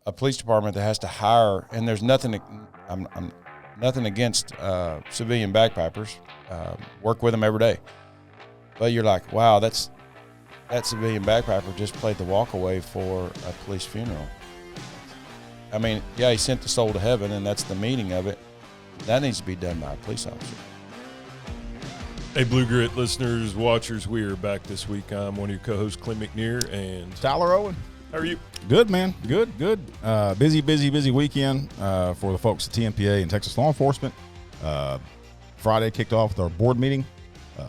a police department that has to hire, and there's nothing. I'm nothing against civilian bagpipers. Work with them every day, but you're like, wow, that civilian bagpiper just played the walkaway for a police funeral. I mean, yeah, he sent the soul to heaven, and that's the meaning of it. That needs to be done by a police officer. Hey, Blue Grit listeners, watchers, we are back this week. I'm one of your co-hosts, Clint McNear, and Tyler Owen. How are you? Good, man. Good. Busy weekend for the folks at Tmpa and Texas law enforcement. Friday kicked off with our board meeting,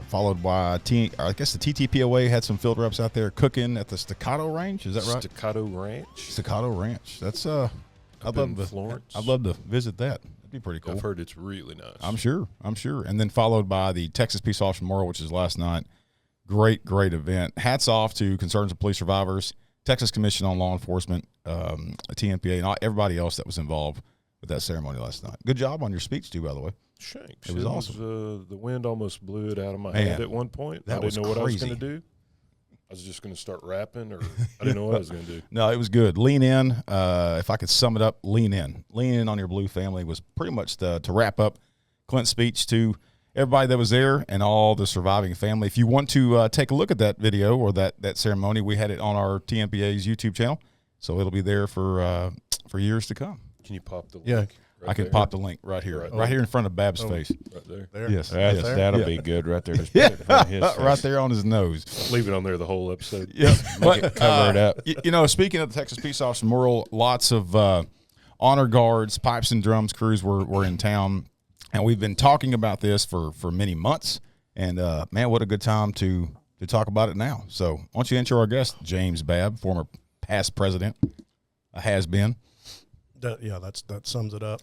followed by the TTPOA had some field reps out there cooking at the Staccato Range. Is that right? Staccato Ranch. Staccato Ranch. That's I'd love to visit that. That'd be pretty cool. I've heard it's really nice. I'm sure. And then followed by the Texas Peace Officer Memorial, which is last night. Great event. Hats off to Concerns of Police Survivors, Texas Commission on Law Enforcement, TMPA, and everybody else that was involved with that ceremony last night. Good job on your speech, too, by the way. Shanks. It was awesome. The wind almost blew it out of my hand at one point. I didn't know what I was going to do. I was just going to start rapping, or I didn't know what I was going to do. No, it was good. Lean in. If I could sum it up, lean in. Lean in on your blue family was pretty much to wrap up Clint's speech to everybody that was there and all the surviving family. If you want to take a look at that video or that ceremony, we had it on our TMPA's YouTube channel, so it'll be there for years to come. Can you pop the link? Yeah, right I can pop the link right here, right here in front of Babb's face. Right there. Yes, That'll be good right there. Just yeah, put it in front of his face. right there on his nose. Leave it on there the whole episode. Yeah, Cover it up. You know, speaking of the Texas Peace Officer Memorial, lots of honor guards, pipes and drums crews were in town, and we've been talking about this for many months. And man, what a good time to talk about it now. So, why don't you intro our guest, James Babb, former past president, has been. That sums it up.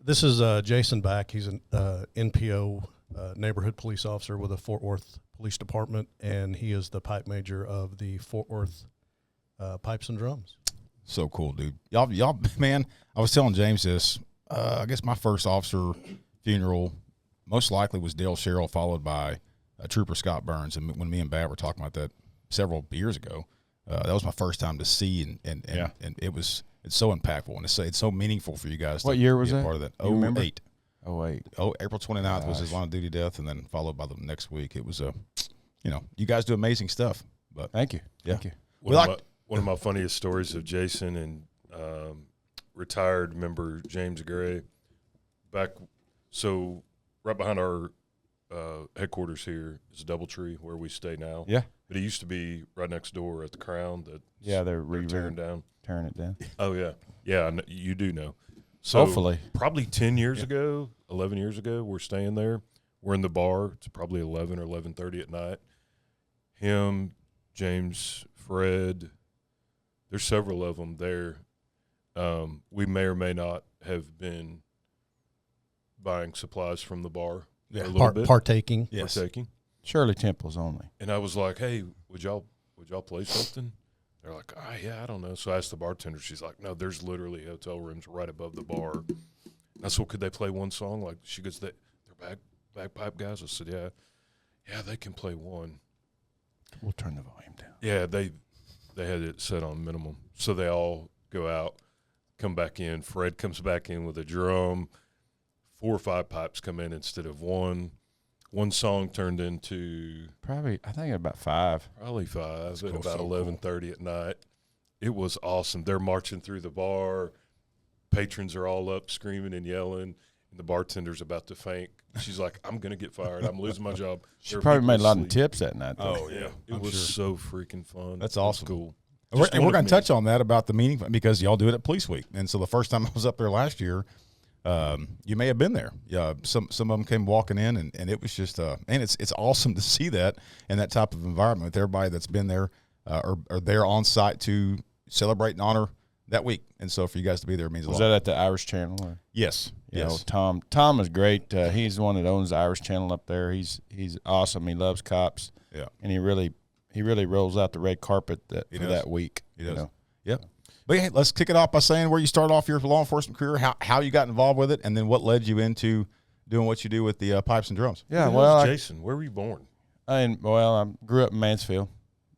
This is Jason Back. He's an NPO neighborhood police officer with the Fort Worth Police Department, and he is the pipe major of the Fort Worth Pipes and Drums. So cool, dude. Y'all, man, I was telling James this. I guess my first officer funeral most likely was Dale Sherrill, followed by Trooper Scott Burns. And when me and Babb were talking about that several years ago, that was my first time to see, and it's so impactful, and it's so meaningful for you guys. What year was be a that? part of that? You remember? 08. April 29th was his line of duty death, and then followed by the next week. It was you guys do amazing stuff. But Thank you. Yeah. Thank you. One of my funniest stories of Jason and retired member James Gray so right behind our headquarters here is a Doubletree where we stay now. Yeah. But it used to be right next door at the Crown. They're tearing down. Tearing it down. Oh, yeah. Yeah, you do know. So Hopefully. Probably 10 years ago, 11 years ago, we're staying there. We're in the bar. It's probably 11 or 11:30 at night. Him, James, Fred, there's several of them there. We may or may not have been buying supplies from the bar a little bit. Partaking. Yes. Partaking. Shirley Temple's only. And I was like, hey, would y'all play something? They're like, yeah, I don't know. So I asked the bartender. She's like, no, there's literally hotel rooms right above the bar. And I said, well, could they play one song? Like, she goes, they're bagpipe guys. I said, yeah, they can play one. We'll turn the volume down. Yeah, they had it set on minimum. So they all go out, come back in. Fred comes back in with a drum. 4 or 5 pipes come in instead of one. One song turned into I think about 5. Probably 5 cool, at about so 11:30 at night. It was awesome. They're marching through the bar. Patrons are all up screaming and yelling, and the bartender's about to faint. She's like, I'm going to get fired. I'm losing my job. She probably made a lot of tips that night, though. Oh, yeah. It was so freaking fun. That's awesome. Cool. And we're going to touch on that about the meeting because y'all do it at Police Week. And so the first time I was up there last year, you may have been there. Yeah, some of them came walking in, and it was just and it's awesome to see that in that type of environment with everybody that's been there or there on site to celebrate and honor that week. And so for you guys to be there means a lot. Was that at the Irish Channel? Or? Yes. You know, Tom is great. He's the one that owns the Irish Channel up there. He's awesome. He loves cops. Yeah, and he really rolls out the red carpet for that week. He does. You know? Yep. But hey, let's kick it off by saying where you started off your law enforcement career, how you got involved with it, and then what led you into doing what you do with the pipes and drums. Yeah, well, Jason, where were you born? I grew up in Mansfield,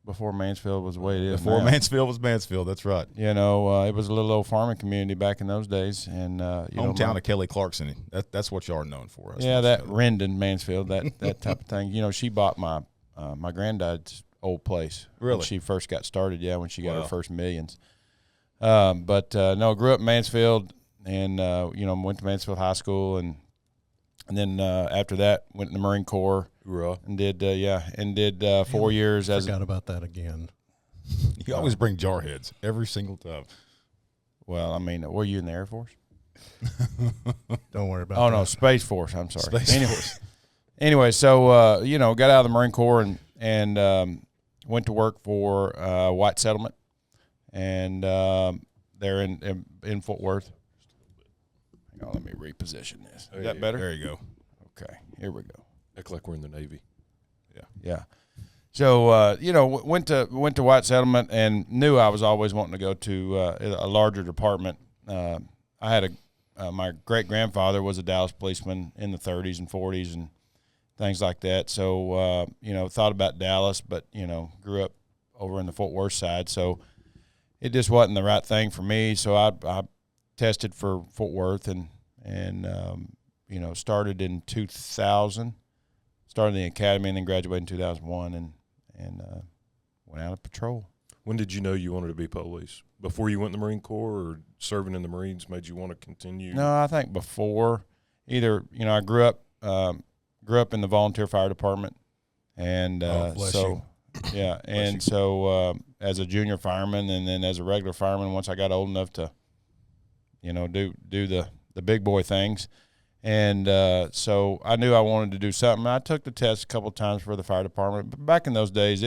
before Mansfield was the way it is Before now. Mansfield was Mansfield, that's right. You know, it was a little old farming community back in those days, and Hometown of Kelly Clarkson. That's what y'all are known for. Yeah, that Rendon, Mansfield, that type of thing. You know, she bought my my granddad's old place Really? when she first got started. Yeah, when she got Wow. her first millions. No, grew up in Mansfield, and went to Mansfield High School, and then after that went in the Marine Corps. Hoorah. And did 4 years as Forgot about that again. You always bring jarheads every single time. well. I mean, were you in the Air Force? Don't worry about Oh that. no, Space Force. I'm sorry. Space Anyway, so got out of the Marine Corps and went to work for White Settlement, and they're in Fort Worth. Hang on, let me reposition this. Is that better? There you go. Okay, here we go. Act like we're in the Navy. Yeah. So went to White Settlement and knew I was always wanting to go to a larger department. I had my great grandfather was a Dallas policeman in the 30s and 40s and things like that. So thought about Dallas, but grew up over in the Fort Worth side, so it just wasn't the right thing for me. So I tested for Fort Worth and started in 2000. Started in the academy and then graduated in 2001 and went out of patrol. When did you know you wanted to be police? Before you went in the Marine Corps, or serving in the Marines made you want to continue? No, I think before. Either I grew up in the volunteer fire department, and bless you. yeah, and so as a junior fireman and then as a regular fireman, once I got old enough to do the big boy things. And so I knew I wanted to do something. I took the test a couple of times for the fire department. But back in those days,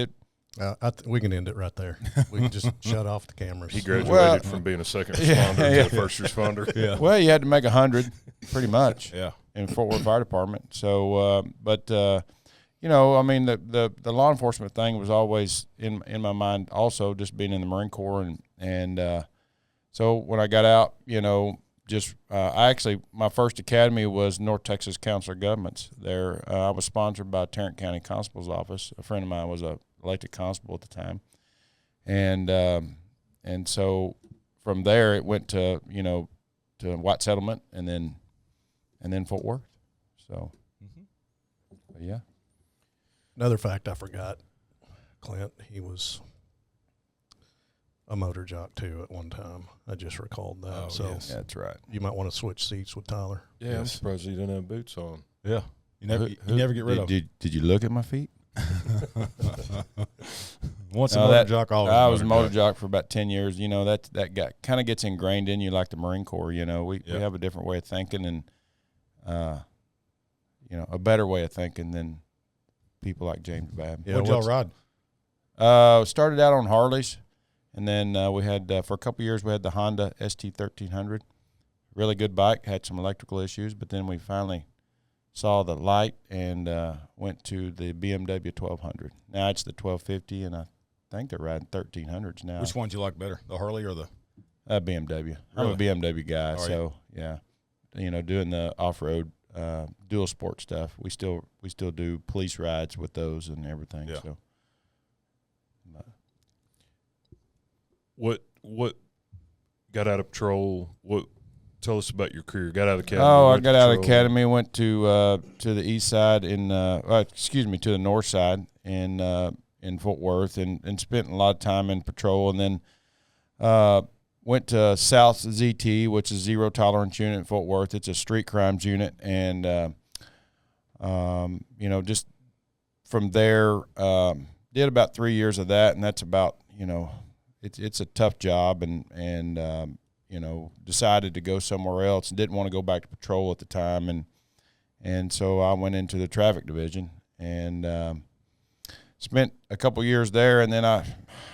We can end it right there. We can just shut off the cameras. He graduated Well, from being a second responder to a first responder. Yeah. well, you had to make 100 pretty much Yeah. in Fort Worth Fire Department. So, the law enforcement thing was always in my mind also, just being in the Marine Corps. And so when I got out, my first academy was North Texas Council of Governments. There, I was sponsored by Tarrant County Constable's Office. A friend of mine was a elected constable at the time, and so from there it went to White Settlement and then Fort Worth. So, but yeah. Another fact I forgot, Clint, he was a motor jock too at one time. I just recalled that. Oh, so yes. That's right. you might want to switch seats with Tyler. Yeah, I'm Yes. surprised he didn't have boots on. Yeah. You never get rid of them. Did you look at my feet? Once a No, motor jock, always I was a motor jock for about 10 years. That kind of gets ingrained in you like the Marine Corps. We have a different way of thinking and, a better way of thinking than people like James Babb. Yeah, What'd y'all ride? Started out on Harleys, and then we had for a couple years we had the Honda ST1300, really good bike. Had some electrical issues, but then we finally saw the light and went to the BMW 1200. Now it's the 1250, and I think they're riding 1300s now. Which one do you like better, the Harley or the? BMW. I'm a Really? BMW guy, Are you? so yeah. Doing the off-road dual sport stuff. We still do police rides with those and everything. Yeah. So. What got out of patrol? Tell us about your career. Got out of academy. Oh, I went got to out of patrol. academy, went to the east side to the north side in Fort Worth, and spent a lot of time in patrol, and then went to South ZT, which is Zero Tolerance Unit in Fort Worth. It's a street crimes unit, and just from there, did about 3 years of that, and that's about it's a tough job, and decided to go somewhere else and didn't want to go back to patrol at the time. And so I went into the traffic division and spent a couple years there. And then I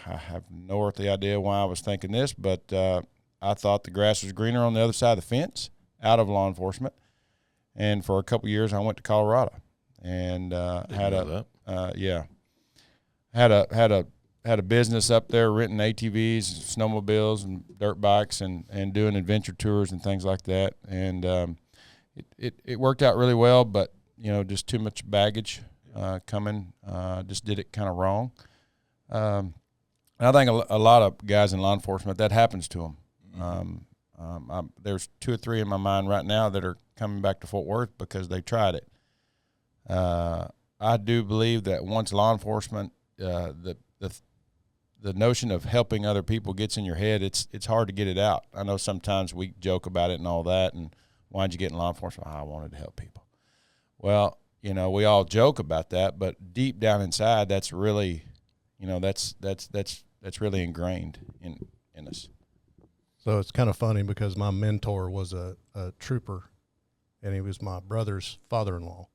have no earthly idea why I was thinking this, but I thought the grass was greener on the other side of the fence out of law enforcement. And for a couple years, I went to Colorado and had a business up there renting ATVs, snowmobiles, and dirt bikes, and doing adventure tours and things like that. And it worked out really well, but just too much baggage coming. Just did it kind of wrong. And I think a lot of guys in law enforcement, that happens to them. There's 2 or 3 in my mind right now that are coming back to Fort Worth because they tried it. I do believe that once law enforcement, the notion of helping other people gets in your head, it's hard to get it out. I know sometimes we joke about it and all that, and why'd you get in law enforcement? I wanted to help people. Well, we all joke about that, but deep down inside, that's really, that's really ingrained in us. So it's kind of funny because my mentor was a trooper, and he was my brother's father-in-law.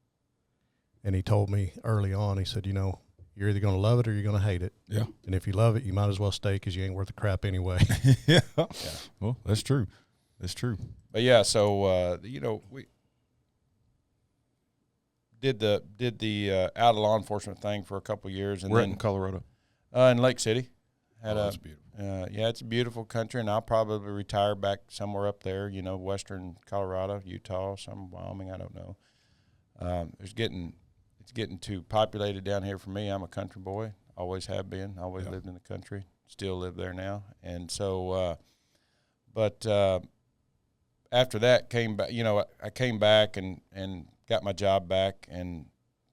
And he told me early on, he said, you're either going to love it or you're going to hate it. Yeah. And if you love it, you might as well stay because you ain't worth the crap anyway. Yeah. Well, that's true. That's true. But yeah, so we did the out of law enforcement thing for a couple of years, and We're then in Colorado. In Lake City. That's beautiful. Yeah, it's a beautiful country, and I'll probably retire back somewhere up there. Western Colorado, Utah, some Wyoming. I don't know. It's getting too populated down here for me. I'm a country boy, always have been, always lived in the country, still live there now. And so, but after that came back, I came back and got my job back, and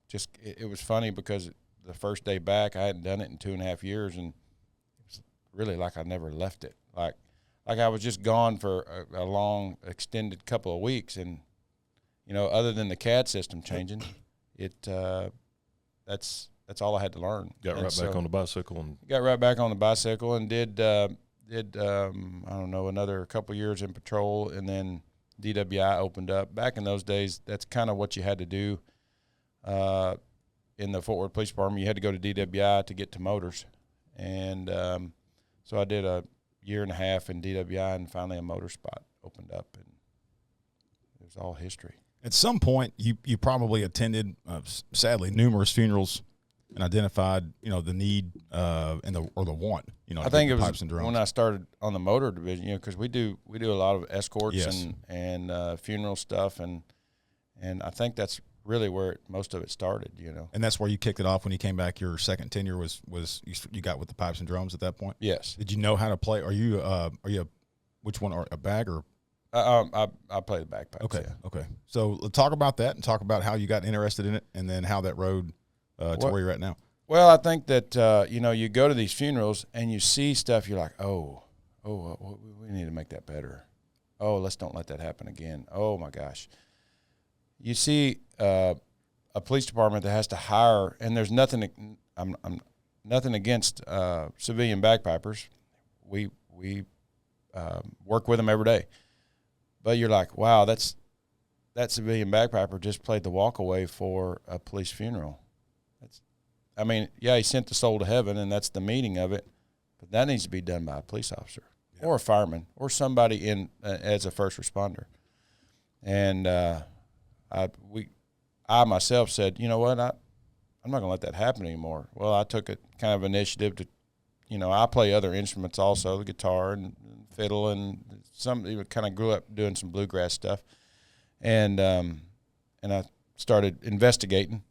just, it was funny because the first day back, I hadn't done it in 2.5 years, and it was really like I never left it. Like I was just gone for a long, extended couple of weeks, and, other than the CAD system changing, that's all I had to learn. Got right back on the bicycle and got right back on the bicycle and did I don't know, another couple years in patrol, and then DWI opened up. Back in those days, that's kind of what you had to do in the Fort Worth Police Department. You had to go to DWI to get to motors, and so I did a 1.5 years in DWI, and finally a motor spot opened up, and it was all history. At some point, you probably attended, sadly, numerous funerals and identified, the need and the want. I think it was pipes and drums. when I started on the motor division, because we do a lot of escorts and funeral stuff, and I think that's really where most of it started. And that's where you kicked it off when you came back. Your second tenure was you got with the pipes and drums at that point. Yes. Did you know how to play? Are you which one, a bag or? I play the bagpipes. Okay. Yeah. Okay. So let's talk about that and talk about how you got interested in it, and then how that road to where you're at now. Well, I think that you go to these funerals and you see stuff. You're like, we need to make that better. Oh, let's don't let that happen again. Oh my gosh. You see a police department that has to hire, and there's nothing. I'm nothing against civilian bagpipers. We work with them every day. But you're like, wow, that civilian bagpiper just played the walkaway for a police funeral. He sent the soul to heaven, and that's the meaning of it. But that needs to be done by a police officer or a fireman or somebody in as a first responder. And I myself said, you know what, I'm not going to let that happen anymore. Well, I took a kind of initiative to, I play other instruments also, the guitar and fiddle, and kind of grew up doing some bluegrass stuff, and I started investigating.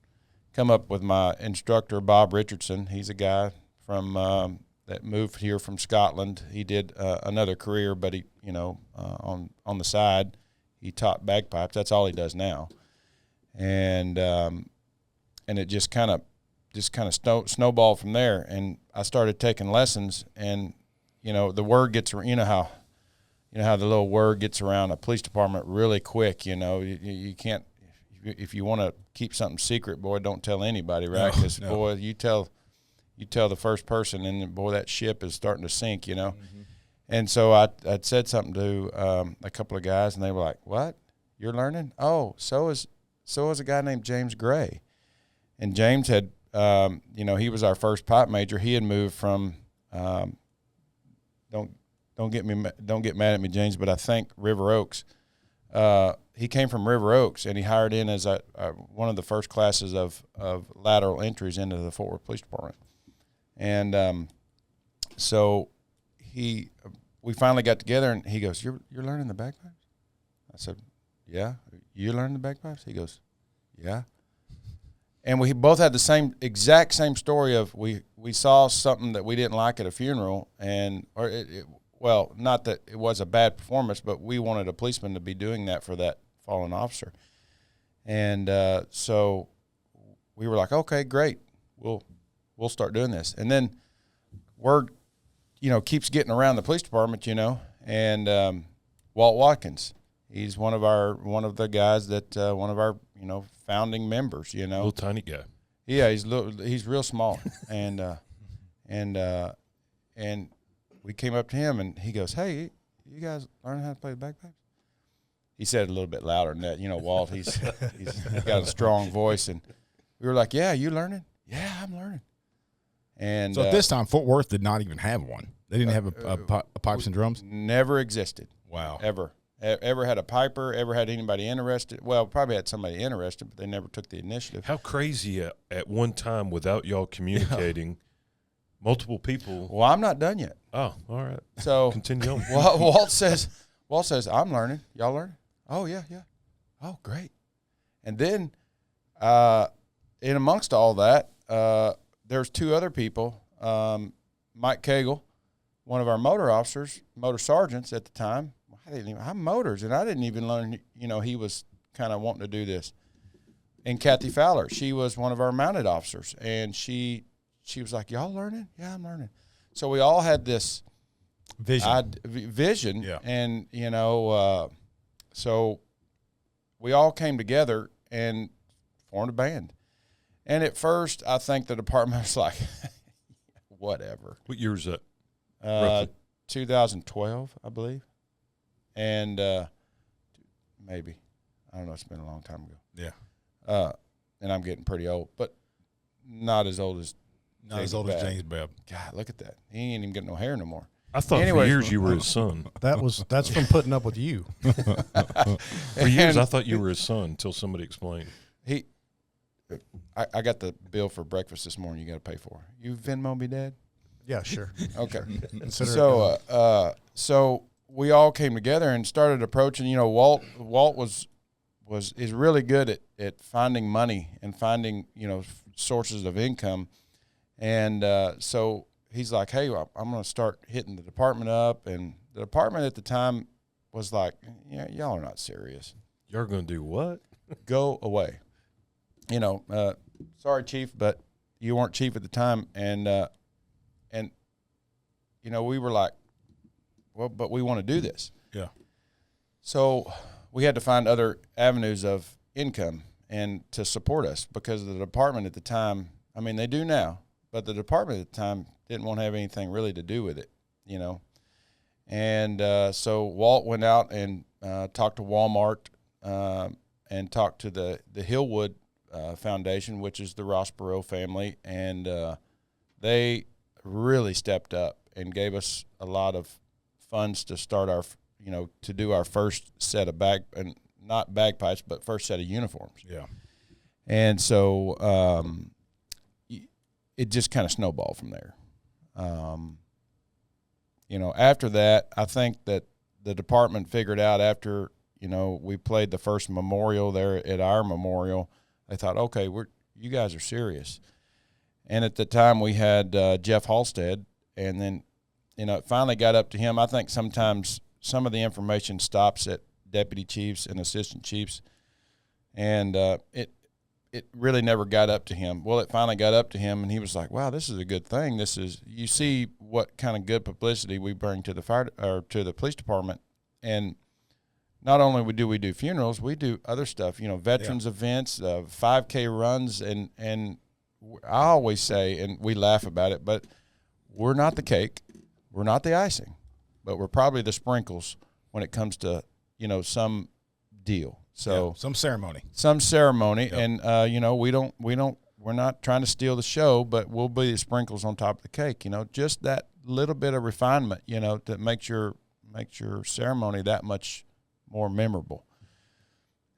Come up with my instructor, Bob Richardson. He's a guy from that moved here from Scotland. He did another career, but he, on the side, he taught bagpipes. That's all he does now, and it just kind of snowballed from there. And I started taking lessons, and the word gets, how the little word gets around a police department really quick. You can't, if you want to keep something secret, boy, don't tell anybody, right? Because boy, you tell the first person, and boy, that ship is starting to sink. Mm-hmm. And so I'd said something to a couple of guys, and they were like, "What? You're learning? Oh, so is a guy named James Gray." And James had, he was our first pipe major. He had moved from, don't get mad at me, James, but I think River Oaks. He came from River Oaks, and he hired in as one of the first classes of lateral entries into the Fort Worth Police Department. And so we finally got together, and he goes, "You're learning the bagpipes?" I said, "Yeah." "You learning the bagpipes?" He goes, "Yeah." And we both had the exact same story of we saw something that we didn't like at a funeral, well, not that it was a bad performance, but we wanted a policeman to be doing that for that fallen officer. And so we were like, okay, great, we'll start doing this. And then word, keeps getting around the police department, and Walt Watkins, he's one of the guys that one of our founding members, Little tiny guy. Yeah, he's real small, and we came up to him and he goes, "Hey, you guys learn how to play the bagpipes?" He said it a little bit louder than that. Walt, he's got a strong voice, and we were like, "Yeah, you learning?" "Yeah, I'm learning." And so at this time, Fort Worth did not even have one. They didn't have a pipes and drums. Never existed. Wow. Ever had a piper, ever had anybody interested? Well, probably had somebody interested, but they never took the initiative. How crazy at one time without y'all communicating, multiple people. Well, I'm not done yet. Oh, all right. So continue on. Walt says, I'm learning. Y'all learning? Oh, yeah. Oh, great. And then in amongst all that, there's two other people, Mike Cagle, one of our motor sergeants at the time. I'm motors, and I didn't even learn, he was kind of wanting to do this. And Kathy Fowler, she was one of our mounted officers, and she was like, "Y'all learning?" "Yeah, I'm learning." So we all had this vision, yeah. And, so we all came together and formed a band. And at first, I think the department was like, whatever. What year is that? 2012, I believe. And maybe. I don't know. It's been a long time ago. Yeah. And I'm getting pretty old, but not as old as as James Babb. God, look at that. He ain't even getting no hair no more. I thought for years you were his son. That's from putting up with you. For years, I thought you were his son until somebody explained. I got the bill for breakfast this morning. You got to pay for. You Venmo me, Dad? Yeah, sure. Okay. So we all came together and started approaching. Walt is really good at finding money and finding sources of income, and so he's like, "Hey, I'm going to start hitting the department up." And the department at the time was like, "Yeah, y'all are not serious. You're going to do what? Go away." Sorry, Chief, but you weren't chief at the time, and we were like, well, but we want to do this. Yeah. So we had to find other avenues of income and to support us, because the department at the time, I mean, they do now, but the department at the time didn't want to have anything really to do with it, And so Walt went out and talked to Walmart and talked to the Hillwood Foundation, which is the Ross Perot family, and they really stepped up and gave us a lot of funds to start our, to do our first set of not bagpipes, but first set of uniforms. Yeah. And so it just kind of snowballed from there. After that, I think that the department figured out after, we played the first memorial there at our memorial, they thought, okay, you guys are serious. And at the time we had Jeff Halstead, and then, it finally got up to him. I think sometimes some of the information stops at deputy chiefs and assistant chiefs, and it really never got up to him. Well, it finally got up to him, and he was like, wow, this is a good thing. You see what kind of good publicity we bring to the police department. And not only do we do funerals, we do other stuff, veterans events, 5K runs, and I always say, and we laugh about it, but we're not the cake, we're not the icing, but we're probably the sprinkles when it comes to, some deal. So some ceremony, yeah. And we're not trying to steal the show, but we'll be the sprinkles on top of the cake. Just that little bit of refinement, that makes your ceremony that much more memorable.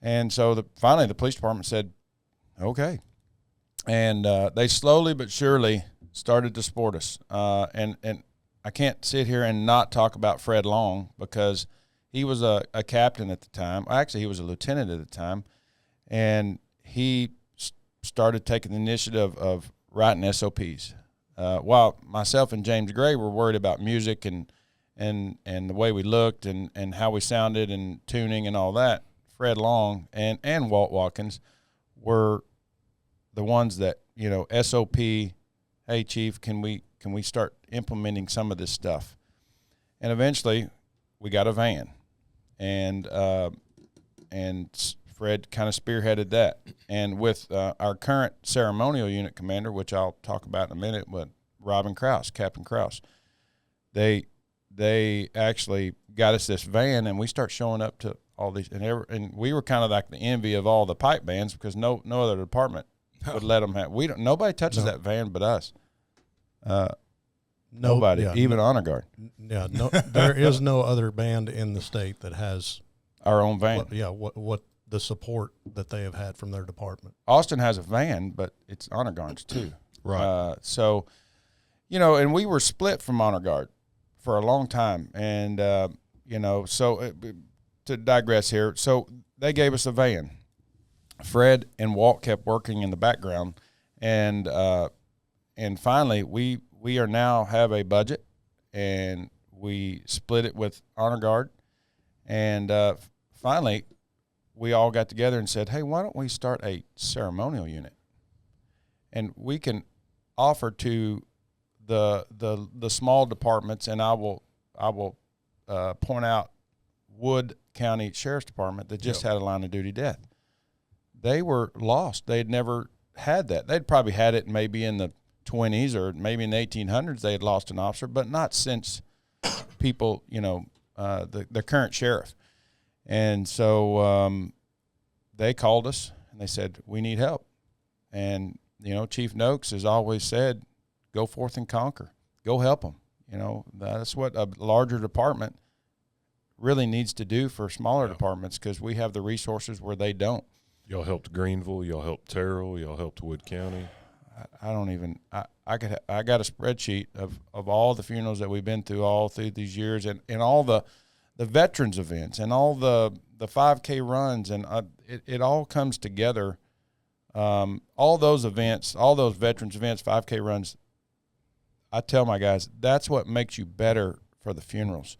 And so finally the police department said, okay. And they slowly but surely started to support us. And I can't sit here and not talk about Fred Long, because he was a captain at the time. Actually, he was a lieutenant at the time. And he started taking the initiative of writing SOPs. While myself and James Gray were worried about music and the way we looked and how we sounded and tuning and all that, Fred Long and Walt Watkins were the ones that, SOP, hey Chief, can we start implementing some of this stuff? And eventually we got a van, and Fred kind of spearheaded that. And with our current ceremonial unit commander, which I'll talk about in a minute, but Captain Krause, they actually got us this van, and we start showing up to all these, and we were kind of like the envy of all the pipe bands, because no other department would let them have. Nobody touches that van but us. Nobody, even Honor Guard. Yeah, no, there is no other band in the state that has our own van. What the support that they have had from their department. Austin has a van, but it's Honor Guard's too. Right. So, and we were split from Honor Guard for a long time, and so to digress here, so they gave us a van. Fred and Walt kept working in the background, and finally we are now have a budget, and we split it with Honor Guard, and finally we all got together and said, hey, why don't we start a ceremonial unit, and we can offer to the small departments, and I will point out Wood County Sheriff's Department that just had a line of duty death. They were lost. They'd never had that. They'd probably had it maybe in the 20s or maybe in the 1800s. They had lost an officer, but not since people, the current sheriff. And so they called us and they said, we need help. And, Chief Noakes has always said, go forth and conquer. Go help them. That's what a larger department really needs to do for smaller departments, because we have the resources where they don't. Y'all helped Greenville. Y'all helped Terrell. Y'all helped Wood County. I don't even. I got a spreadsheet of all the funerals that we've been through all through these years, and all the veterans events and all the 5K runs, and it all comes together. All those events, all those veterans events, 5K runs. I tell my guys, that's what makes you better for the funerals,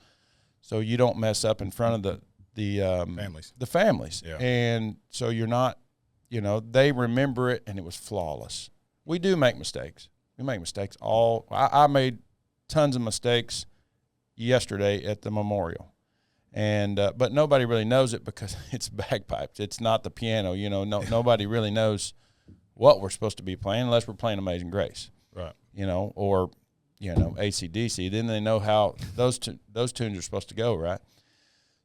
so you don't mess up in front of the families. Yeah. And so you're not, they remember it, and it was flawless. We do make mistakes. We make mistakes I made tons of mistakes yesterday at the memorial, and but nobody really knows it because it's bagpipes. It's not the piano. Nobody really knows what we're supposed to be playing unless we're playing Amazing Grace. Right. Or AC/DC. Then they know how those tunes are supposed to go, right?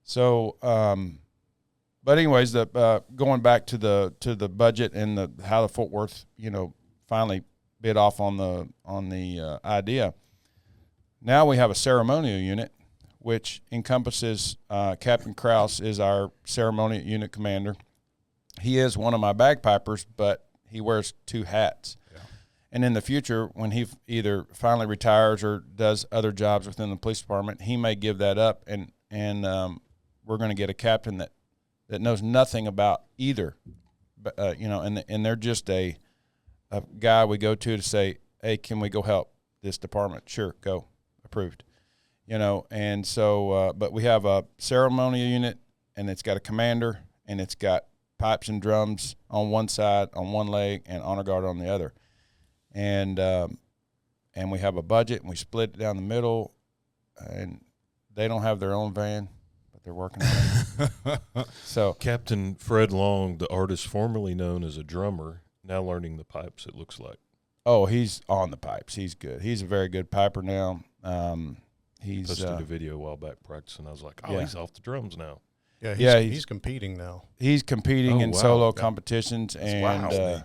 So, but anyways, going back to the budget and how the Fort Worth, finally bid off on the idea. Now we have a ceremonial unit, which encompasses Captain Krause is our ceremonial unit commander. He is one of my bagpipers, but he wears two hats. Yeah. And in the future, when he either finally retires or does other jobs within the police department, he may give that up, and we're going to get a captain that knows nothing about either, but and they're just a guy we go to say, hey, can we go help this department? Sure, go, approved. And so, but we have a ceremonial unit, and it's got a commander, and it's got pipes and drums on one side, on one leg, and honor guard on the other. And we have a budget, and we split it down the middle, and they don't have their own van, but they're working on it. So Captain Fred Long, the artist formerly known as a drummer, now learning the pipes, it looks like. Oh, he's on the pipes. He's good. He's a very good piper now. He's posted a video a while back practicing. I was like, oh, yeah. He's off the drums now. Yeah, he's competing now. He's competing in wow. solo competitions, and wow.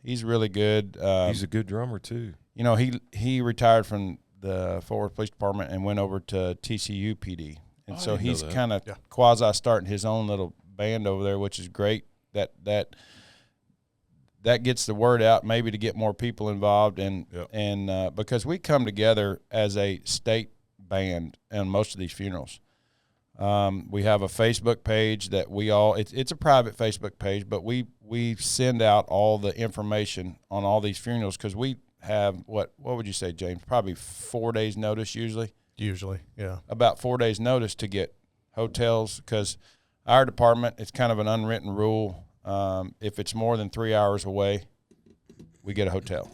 He's really good. He's a good drummer too. He retired from the Fort Worth Police Department and went over to TCU PD, and so he's kind of quasi starting his own little band over there, which is great. That gets the word out, maybe to get more people involved, and because we come together as a state band in most of these funerals. We have a Facebook page that it's a private Facebook page, but we send out all the information on all these funerals because we have, what would you say, James? Probably 4 days notice usually. Usually, yeah. About 4 days notice to get hotels, because our department, it's kind of an unwritten rule. If it's more than 3 hours away, we get a hotel,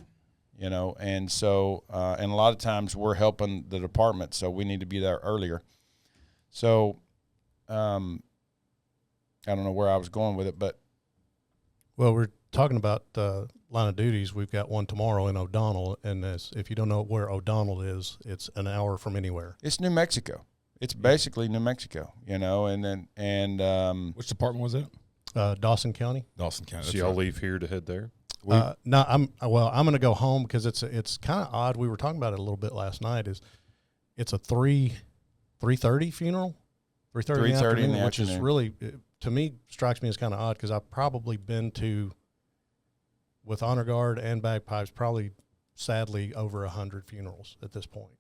and so, and a lot of times we're helping the department, so we need to be there earlier. So, I don't know where I was going with it, but. Well, we're talking about line of duties. We've got one tomorrow in O'Donnell, and if you don't know where O'Donnell is, it's an hour from anywhere. It's New Mexico. It's basically New Mexico, and Which department was that? Dawson County. Dawson County. So y'all leave here to head there? No, I'm going to go home because it's kind of odd. We were talking about it a little bit last night. It's a 3:30 funeral, 3:30 in the afternoon, which is really, to me, strikes me as kind of odd because I've probably been to, with honor guard and bagpipes, probably sadly over 100 funerals at this point.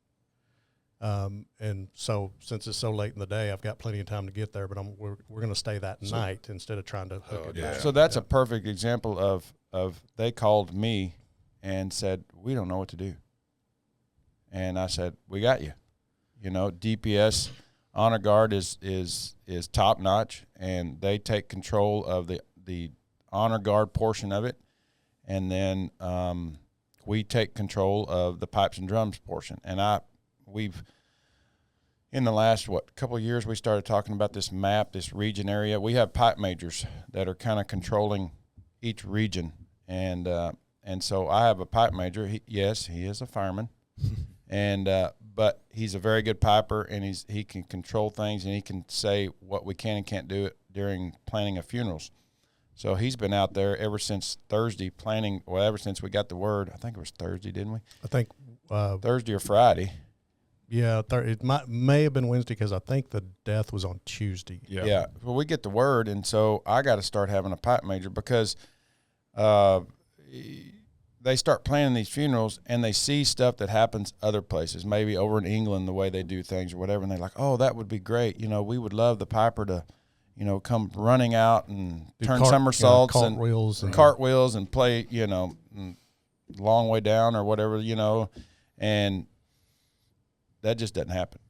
And so since it's so late in the day, I've got plenty of time to get there, but we're going to stay that night instead of trying to hook it back. So that's a perfect example of they called me and said, we don't know what to do. And I said, we got you. DPS honor guard is top notch, and they take control of the honor guard portion of it. And then we take control of the pipes and drums portion. And we've in the last couple of years, we started talking about this map, this region area. We have pipe majors that are kind of controlling each region, and so I have a pipe major. He is a fireman, and but he's a very good piper, and he can control things, and he can say what we can and can't do during planning of funerals. So he's been out there ever since Thursday planning. Well, ever since we got the word. I think it was Thursday, didn't we? I think Thursday or Friday. Yeah, it may have been Wednesday because I think the death was on Tuesday. Yeah. Well, we get the word, and so I got to start having a pipe major because they start planning these funerals and they see stuff that happens other places, maybe over in England, the way they do things or whatever, and they're like, oh, that would be great. We would love the piper to, come running out and turn somersaults and cartwheels and play, long way down or whatever, and that just doesn't happen,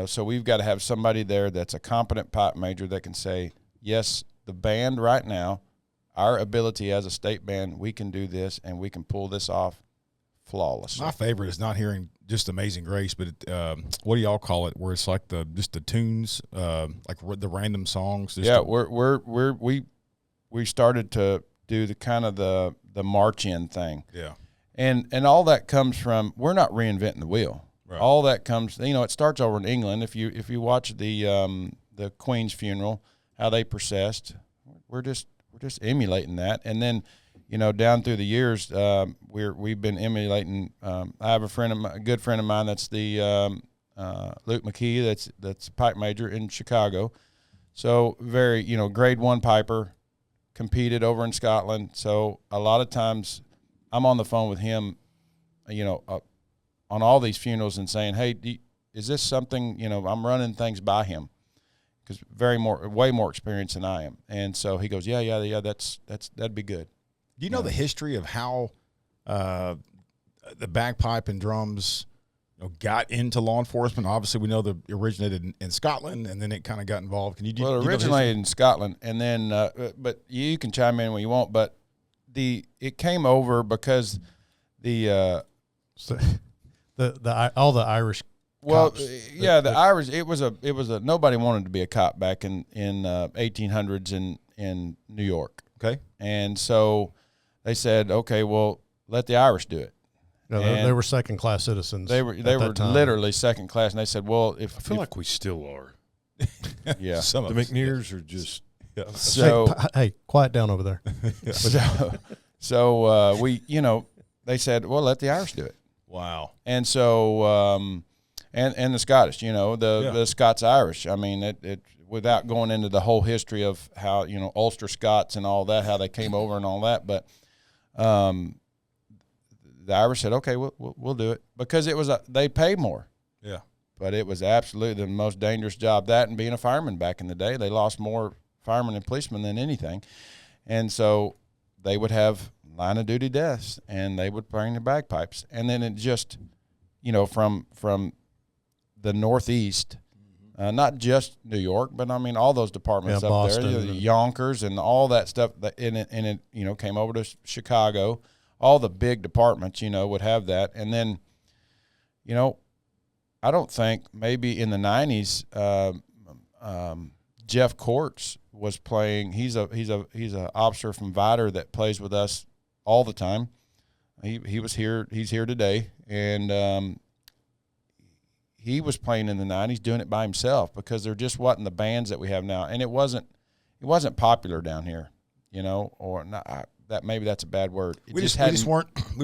So we've got to have somebody there that's a competent pipe major that can say, yes, the band right now, our ability as a state band, we can do this and we can pull this off flawlessly. My favorite is not hearing just Amazing Grace, but what do y'all call it? Where it's like just the tunes, like the random songs. We started to do the kind of the march in thing. Yeah, and all that comes from, we're not reinventing the wheel. Right. All that comes, it starts over in England. If you watch the Queen's funeral, how they processed, we're just emulating that. And then, down through the years, we've been emulating. I have a good friend of mine that's the Luke McKee, that's pipe major in Chicago. So very, grade 1 piper, competed over in Scotland. So a lot of times, I'm on the phone with him, on all these funerals and saying, hey, is this something, I'm running things by him because way more experience than I am. And so he goes, yeah, that'd be good. Do you know the history of how the bagpipe and drums got into law enforcement? Obviously, we know they originated in Scotland, and then it kind of got involved. Can you do? Well, it originated in Scotland, and then, but you can chime in when you want. But it came over because all the Irish. Well, cops, the Irish. It was a nobody wanted to be a cop back in 1800s in New York. Okay, and so they said, okay, well, let the Irish do it. No, they were second class citizens. They were literally second class, and they said, well, I feel like we still are. Yeah, some of the McNears are just. Yeah. So hey, quiet down over there. So we, they said, well, let the Irish do it. Wow. And so, and the Scottish, the Scots-Irish. I mean, it without going into the whole history of how, Ulster Scots and all that, how they came over and all that. But the Irish said, okay, we'll do it because they pay more. Yeah. but it was absolutely the most dangerous job. That and being a fireman back in the day, they lost more firemen and policemen than anything. And so they would have line of duty deaths, and they would bring the bagpipes. And then it just, from the Northeast, not just New York, but I mean all those departments up Boston, there, the Yonkers and all that stuff. And it came over to Chicago. All the big departments, would have that. And then, I don't think maybe in the 90s, Jeff Courts was playing. He's a officer from Vider that plays with us all the time. He was here. He's here today, and he was playing in the 90s, doing it by himself because there just wasn't the bands that we have now, and it wasn't popular down here, or not. Maybe that's a bad word. We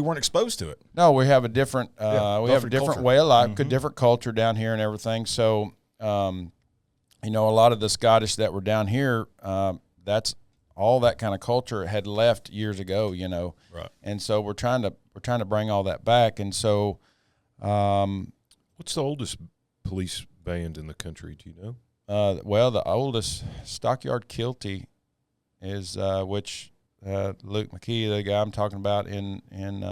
weren't exposed to it. No, we have a different different way of life, different culture down here and everything. So, a lot of the Scottish that were down here, that's all that kind of culture had left years ago, Right. And so we're trying to bring all that back. And so, what's the oldest police band in the country? Do you know? Well, the oldest Stockyard Kilty is which. Luke McKee, the guy I'm talking about in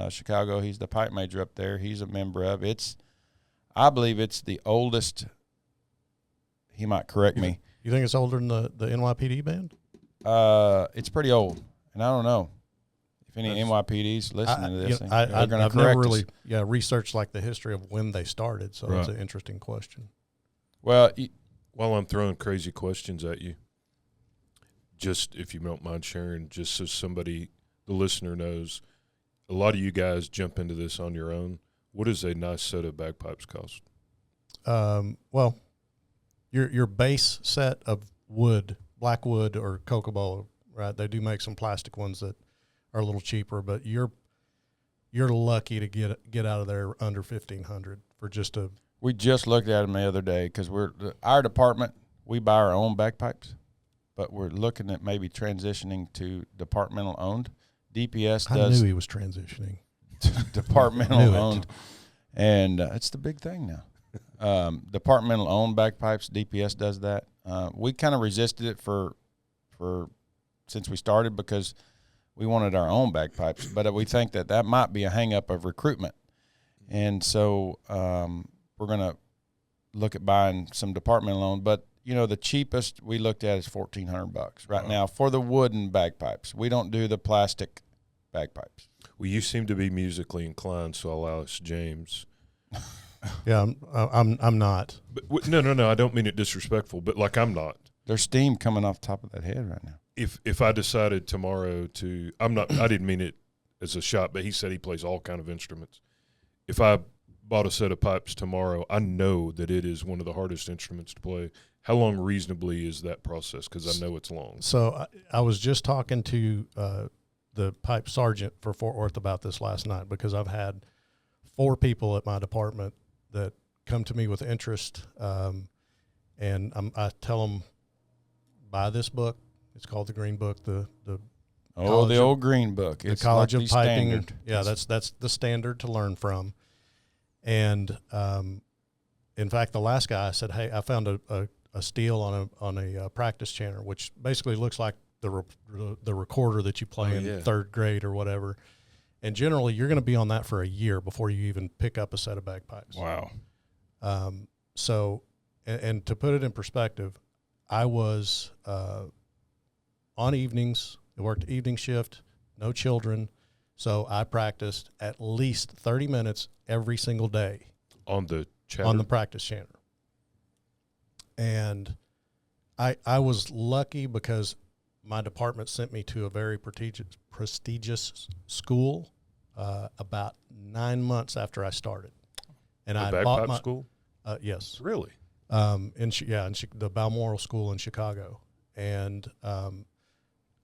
Chicago, he's the pipe major up there. He's a member of I believe it's the oldest. He might correct me. You think it's older than the NYPD band? It's pretty old, and I don't know if any NYPDs listening to this. I've never really researched like the history of when they started, so Right. That's an interesting question. Well, While I'm throwing crazy questions at you, just if you don't mind sharing, just so the listener knows, a lot of you guys jump into this on your own. What does a nice set of bagpipes cost? Well, your base set of wood, black wood or cocobolo, right? They do make some plastic ones that are a little cheaper, but you're lucky to get out of there under $1,500 for just a. we just looked at them the other day because our department, we buy our own bagpipes. But we're looking at maybe transitioning to departmental owned. DPS I does. knew he was transitioning. Departmental owned, and it's the big thing now. Departmental owned bagpipes. DPS does that. We kind of resisted it for since we started because we wanted our own bagpipes, but we think that might be a hang up of recruitment, and so we're gonna look at buying some departmental owned, but. The cheapest we looked at is $1,400 right now for the wooden bagpipes. We don't do the plastic bagpipes. Well, you seem to be musically inclined, so I'll ask James. Yeah, I'm not. But no, I don't mean it disrespectful, but like I'm not. There's steam coming off the top of that head right now. If I decided tomorrow to, I didn't mean it as a shot, but he said he plays all kind of instruments. If I bought a set of pipes tomorrow, I know that it is one of the hardest instruments to play. How long reasonably is that process? Because I know it's long. So I was just talking to the pipe sergeant for Fort Worth about this last night because I've had 4 people at my department that come to me with interest, and I tell them, buy this book. It's called the Green Book. The old Green Book. The It's College like of the Piping. standard. Yeah, that's the standard to learn from. And in fact, the last guy, I said, hey, I found a steal on a practice channel, which basically looks like the recorder that you play in third grade or whatever. And generally, you're going to be on that for a year before you even pick up a set of bagpipes. Wow. So, and to put it in perspective, I was on evenings. I worked evening shift, no children. So I practiced at least 30 minutes every single day On the chatter? on the practice channel. And I was lucky because my department sent me to a very prestigious school about 9 months after I started. And I bought bagpipe my school? Yes. Really? The Balmoral School in Chicago. And I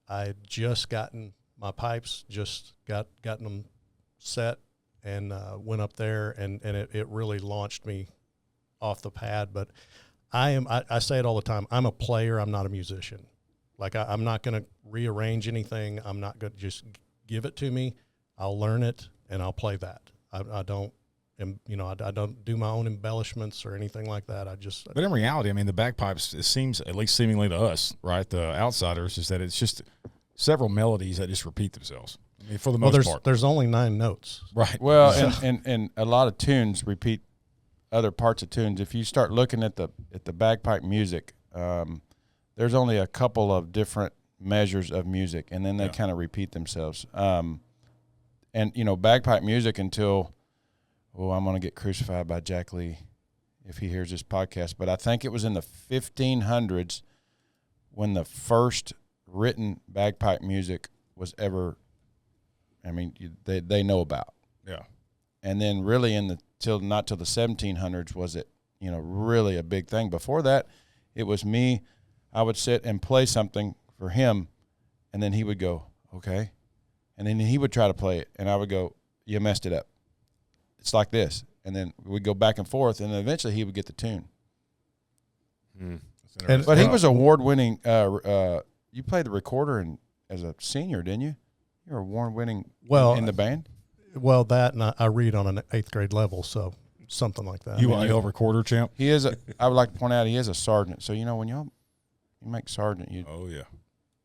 had just gotten my pipes, gotten them set, and went up there, and it really launched me off the pad. But I say it all the time, I'm a player, I'm not a musician. Like I'm not going to rearrange anything. I'm not going to just give it to me. I'll learn it and I'll play that. I don't and I don't do my own embellishments or anything like that. But in reality, I mean, the bagpipes, it seems, at least seemingly to us, right, the outsiders, is that it's just several melodies that just repeat themselves. I mean, for the most part. There's only 9 notes. Right. Well, and a lot of tunes repeat other parts of tunes. If you start looking at the bagpipe music, there's only a couple of different measures of music, and then they kind of repeat themselves. And bagpipe music until, I'm going to get crucified by Jack Lee if he hears this podcast, but I think it was in the 1500s when the first written bagpipe music was ever, they know about. Yeah. And then really not till the 1700s was it, really a big thing. Before that, it was me. I would sit and play something for him, and then he would go, okay. And then he would try to play it, and I would go, you messed it up. It's like this. And then we'd go back and forth, and eventually he would get the tune. But he was award-winning. You played the recorder as a senior, didn't you? You're award-winning in the band? Well, that, and I read on an 8th grade level, so something like that. You want to recorder champ? He is I would like to point out he is a sergeant. So, when you make sergeant, Oh, yeah.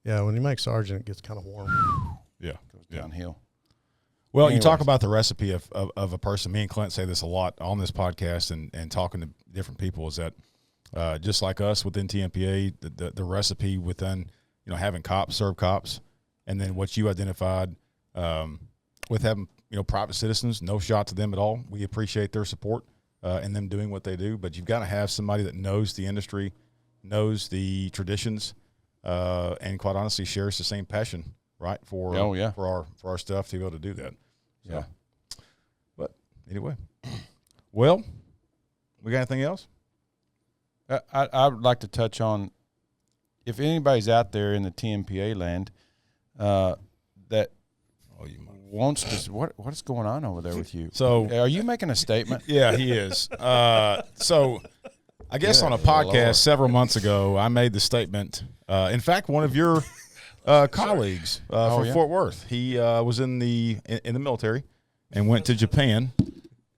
Yeah, when you make sergeant, it gets kind of warm. Yeah. Goes downhill. Well, Anyways. You talk about the recipe of a person. Me and Clint say this a lot on this podcast and talking to different people is that just like us within Tmpa, the recipe within, having cops serve cops, and then what you identified with having, private citizens, no shot to them at all. We appreciate their support and them doing what they do, but you've got to have somebody that knows the industry, knows the traditions, and quite honestly shares the same passion, right, for our stuff to be able to do that. So. Yeah. But anyway, well, we got anything else? I would like to touch on, if anybody's out there in the TMPA land that wants to, what is going on over there with you? So, are you making a statement? Yeah, he is. So I guess on a podcast several months ago, I made the statement. In fact, one of your colleagues from Fort Worth, he was in the military and went to Japan.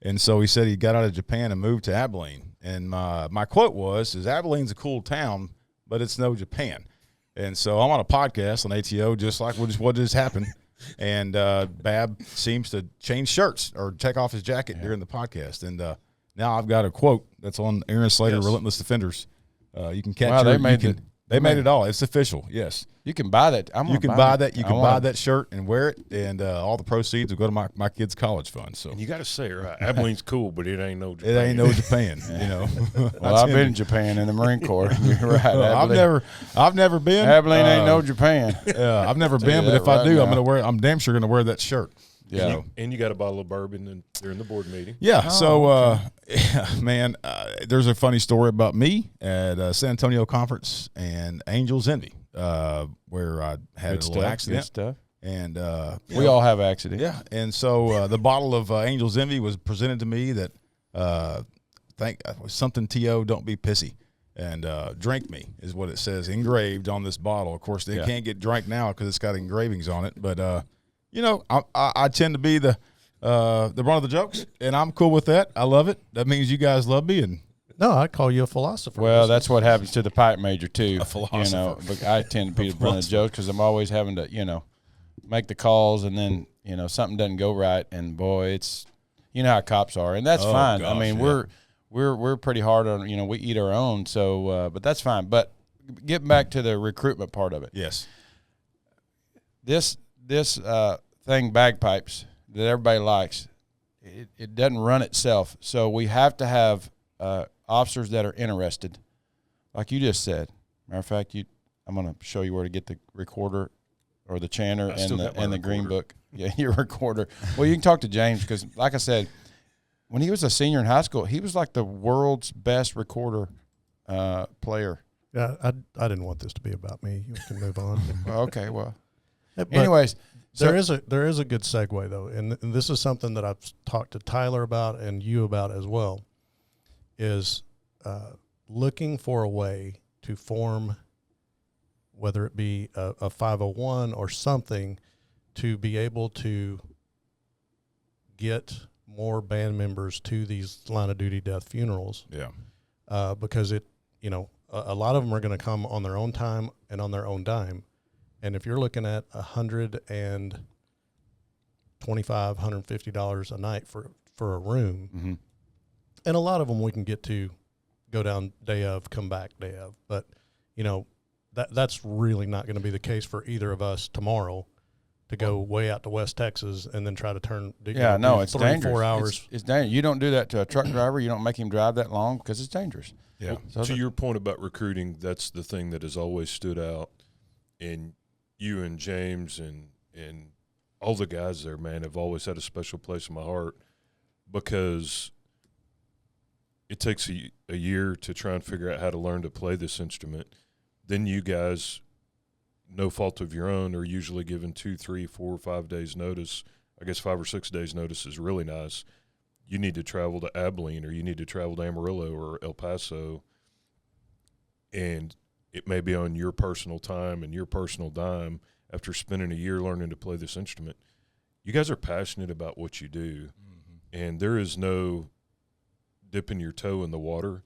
And so he said he got out of Japan and moved to Abilene. And my quote was, Abilene's a cool town, but it's no Japan. And so I'm on a podcast on ATO, just like what just happened. And Babb seems to change shirts or take off his jacket during the podcast. And now I've got a quote that's on Aaron Slater, Relentless Defenders. You can catch They made it all. It's official. Yes. You can buy that. You can buy that. You can buy that shirt and wear it, and all the proceeds will go to my kids' college fund. So and you got to say, right, Abilene's cool, but it ain't no Japan. It ain't no Japan. Well, I've been in Japan in the Marine Corps. You're right. I've never been. Abilene ain't no Japan. I've never been, but if I do, I'm damn sure gonna wear that shirt. Yeah. And you got a bottle of bourbon during the board meeting. Yeah. Man, there's a funny story about me at a San Antonio conference and Angels Envy, where I had a little accident. Good stuff. And we all have accidents. Yeah. And so the bottle of Angels Envy was presented to me that something T.O. don't be pissy. And drink me is what it says engraved on this bottle. Of course, they can't get drank now because it's got engravings on it. But I tend to be the run of the jokes, and I'm cool with that. I love it. That means you guys love me. And no, I call you a philosopher. Well, that's what happens to the pipe major too. A philosopher. But I tend to be the run of the jokes because I'm always having to make the calls, and then something doesn't go right, and boy, it's how cops are, and that's fine. Gosh, I mean, we're pretty hard on we eat our own, so but that's fine. But getting back to the recruitment part of it, yes, this thing, bagpipes, that everybody likes, it doesn't run itself. So we have to have officers that are interested, like you just said. Matter of fact, I'm going to show you where to get the recorder or the chanter and the green book. Yeah, your recorder. Well, you can talk to James because, like I said, when he was a senior in high school, he was like the world's best recorder player. Yeah, I didn't want this to be about me. You can move on. Okay, well. Anyways, there is a good segue though, and this is something that I've talked to Tyler about and you about as well, is looking for a way to form, whether it be a 501 or something, to be able to get more band members to these line of duty death funerals. Yeah. Because it, a lot of them are going to come on their own time and on their own dime. And if you're looking at $125, $150 a night for a room, Mm-hmm. and a lot of them we can get to go down day of, come back day of. But, that's really not going to be the case for either of us tomorrow to go way out to West Texas and then try to turn. Yeah, no, it's 3-4 dangerous. hours. It's dangerous. You don't do that to a truck driver. You don't make him drive that long because it's dangerous. Yeah. So To your point about recruiting, that's the thing that has always stood out. And you and James and all the guys there, man, have always had a special place in my heart because it takes a year to try and figure out how to learn to play this instrument. Then you guys, no fault of your own, are usually given 2, 3, 4, 5 days notice. I guess 5 or 6 days notice is really nice. You need to travel to Abilene or you need to travel to Amarillo or El Paso, and it may be on your personal time and your personal dime after spending a year learning to play this instrument. You guys are passionate about what you do, and there is no dipping your toe in the water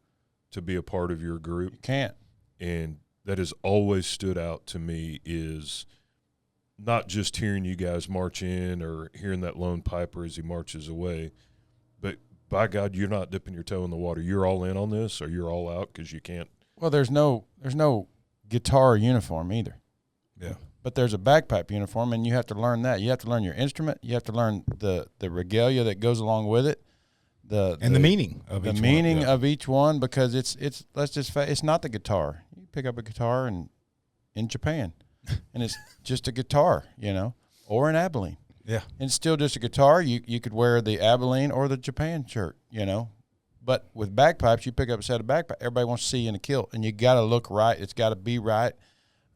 to be a part of your group. you can't. And that has always stood out to me is not just hearing you guys march in or hearing that lone piper as he marches away, but by God, you're not dipping your toe in the water. You're all in on this or you're all out because you can't. Well, there's no guitar uniform either. Yeah. But there's a bagpipe uniform, and you have to learn that. You have to learn your instrument. You have to learn the regalia that goes along with it. The meaning of the each meaning one. Yeah. of each one, because it's it's not the guitar. You pick up a guitar in Japan, and it's just a guitar, or in Abilene. Yeah. And it's still just a guitar. You could wear the Abilene or the Japan shirt, But with bagpipes, you pick up a set of bagpipes. Everybody wants to see you in a kilt, and you got to look right. It's got to be right.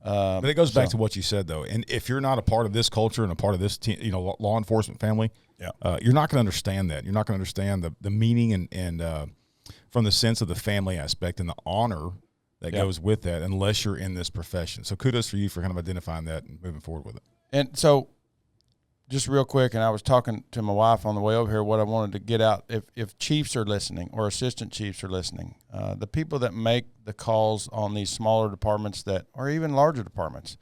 But it goes back to what you said, though. And if you're not a part of this culture and a part of this law enforcement family, you're not going to understand that. You're not going to understand the meaning and from the sense of the family aspect and the honor that goes with that unless you're in this profession. So kudos for you for kind of identifying that and moving forward with it. And so just real quick, and I was talking to my wife on the way over here, what I wanted to get out, if chiefs are listening or assistant chiefs are listening, the people that make the calls on these smaller departments or even larger departments,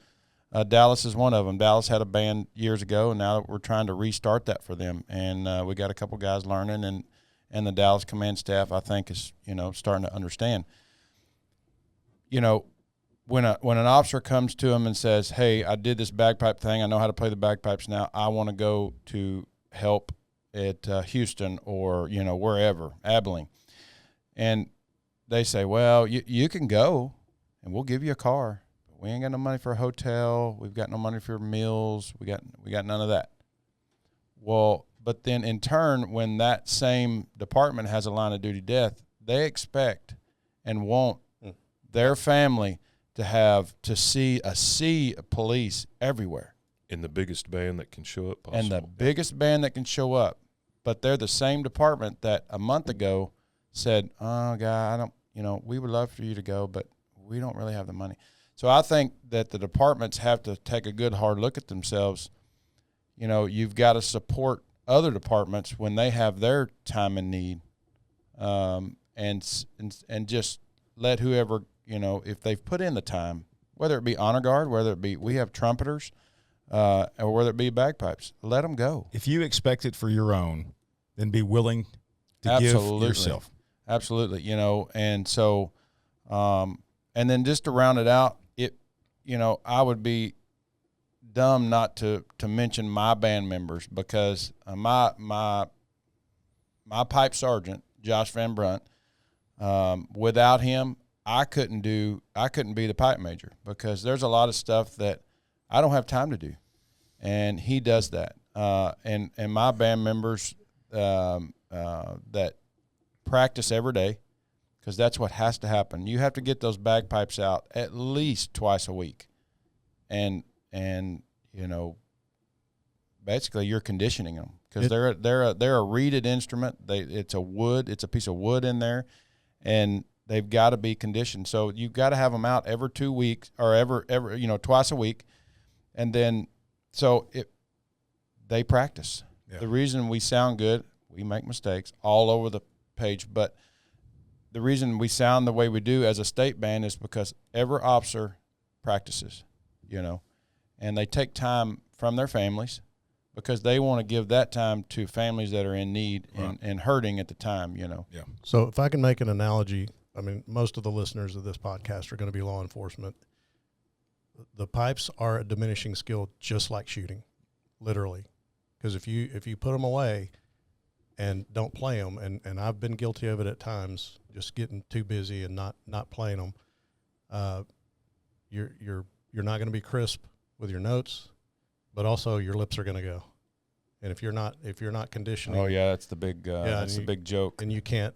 Dallas is one of them. Dallas had a band years ago, and now we're trying to restart that for them. And we got a couple guys learning, and the Dallas command staff, I think, is starting to understand. When an officer comes to him and says, "Hey, I did this bagpipe thing. I know how to play the bagpipes now. I want to go to help at Houston or wherever, Abilene," and they say, "Well, you can go, and we'll give you a car. But we ain't got no money for a hotel. We've got no money for meals. We got none of that." Well, but then in turn, when that same department has a line of duty death, they expect and want their family to see a sea of police everywhere. And the biggest band that can show up possible. And the biggest band that can show up. But they're the same department that a month ago said, "Oh, God, we would love for you to go, but we don't really have the money." So I think that the departments have to take a good hard look at themselves. You've got to support other departments when they have their time and need, and just let whoever, if they've put in the time, whether it be honor guard, whether it be we have trumpeters, or whether it be bagpipes, let them go. If you expect it for your own, then be willing to Absolutely. give yourself. Absolutely. And so, and then just to round it out, I would be dumb not to mention my band members because my pipe sergeant, Josh Van Brunt, without him, I couldn't be the pipe major because there's a lot of stuff that I don't have time to do, and he does that. And my band members that practice every day, because that's what has to happen. You have to get those bagpipes out at least twice a week, and basically you're conditioning them because they're a reeded instrument. It's a piece of wood in there, and they've got to be conditioned. So you've got to have them out every 2 weeks or twice a week. And then, they practice. Yeah. The reason we sound good, We make mistakes all over the page, but the reason we sound the way we do as a state band is because every officer practices, and they take time from their families because they want to give that time to families that are in need and hurting at the time, Yeah. So if I can make an analogy, I mean, most of the listeners of this podcast are going to be law enforcement. The pipes are a diminishing skill, just like shooting, literally. Because if you put them away and don't play them, and I've been guilty of it at times, just getting too busy and not playing them, you're not going to be crisp with your notes, but also your lips are going to go. And if you're not conditioning, oh yeah, that's the big the big joke. And you can't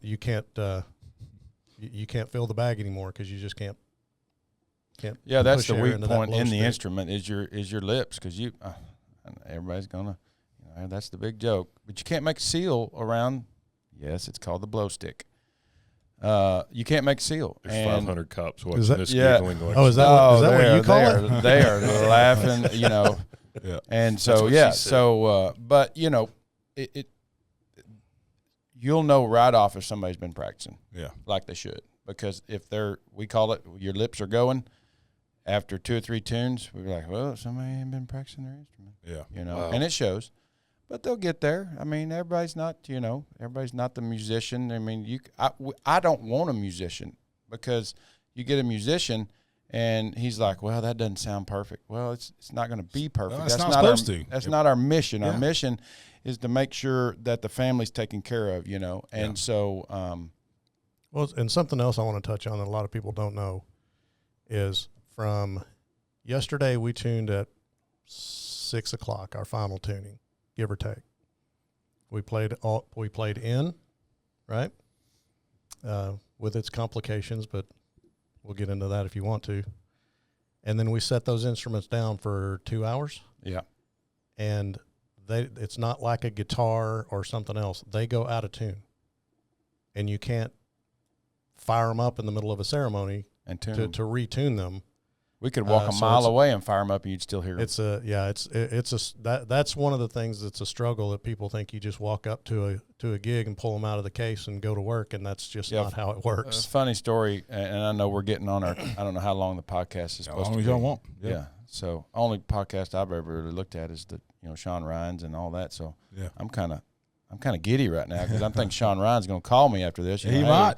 fill the bag anymore because you just can't. Yeah, that's push the air weak into that point blow in the stick. instrument is your lips, because everybody's gonna, that's the big joke. But you can't make a seal around. Yes, it's called the blow stick. You can't make a seal. There's And 500 cops watching that- this Yeah. giggling. Like, Oh, is that what you call it? They are laughing, Yeah. And That's so what yeah, she said. so but it you'll know right off if somebody's been practicing Yeah. like they should, because if we call it, your lips are going after 2 or 3 tunes, we're like, well, somebody ain't been practicing their instrument, Yeah. Wow. and it shows. But they'll get there. I mean, everybody's not the musician. I mean, I don't want a musician, because you get a musician and he's like, well, that doesn't sound perfect. Well, it's not going to be perfect. No, it's That's not supposed our, to. That's not our mission. Yeah. Our mission is to make sure that the family's taken care of, and Yeah. so Well, and something else I want to touch on that a lot of people don't know is from yesterday we tuned at 6 o'clock, our final tuning, give or take. We played in, right? With its complications, but we'll get into that if you want to. And then we set those instruments down for 2 hours, yeah. and it's not like a guitar or something else. They go out of tune, and you can't fire them up in the middle of a ceremony And tune to 'em. retune them. We could walk a so mile it's- away and fire them up, and you'd still hear 'em. That's one of the things that's a struggle, that people think you just walk up to a gig and pull them out of the case and go to work, and that's just Yeah, not how it A works. funny story, and I know we're getting on our. I don't know how long the podcast is How supposed long to as be. y'all want. Yeah. So only podcast I've ever really looked at is the Sean Ryan's and all that. So Yeah. I'm kind of giddy right now, because I'm thinking Sean Ryan's going to call me after this. He Hey, might.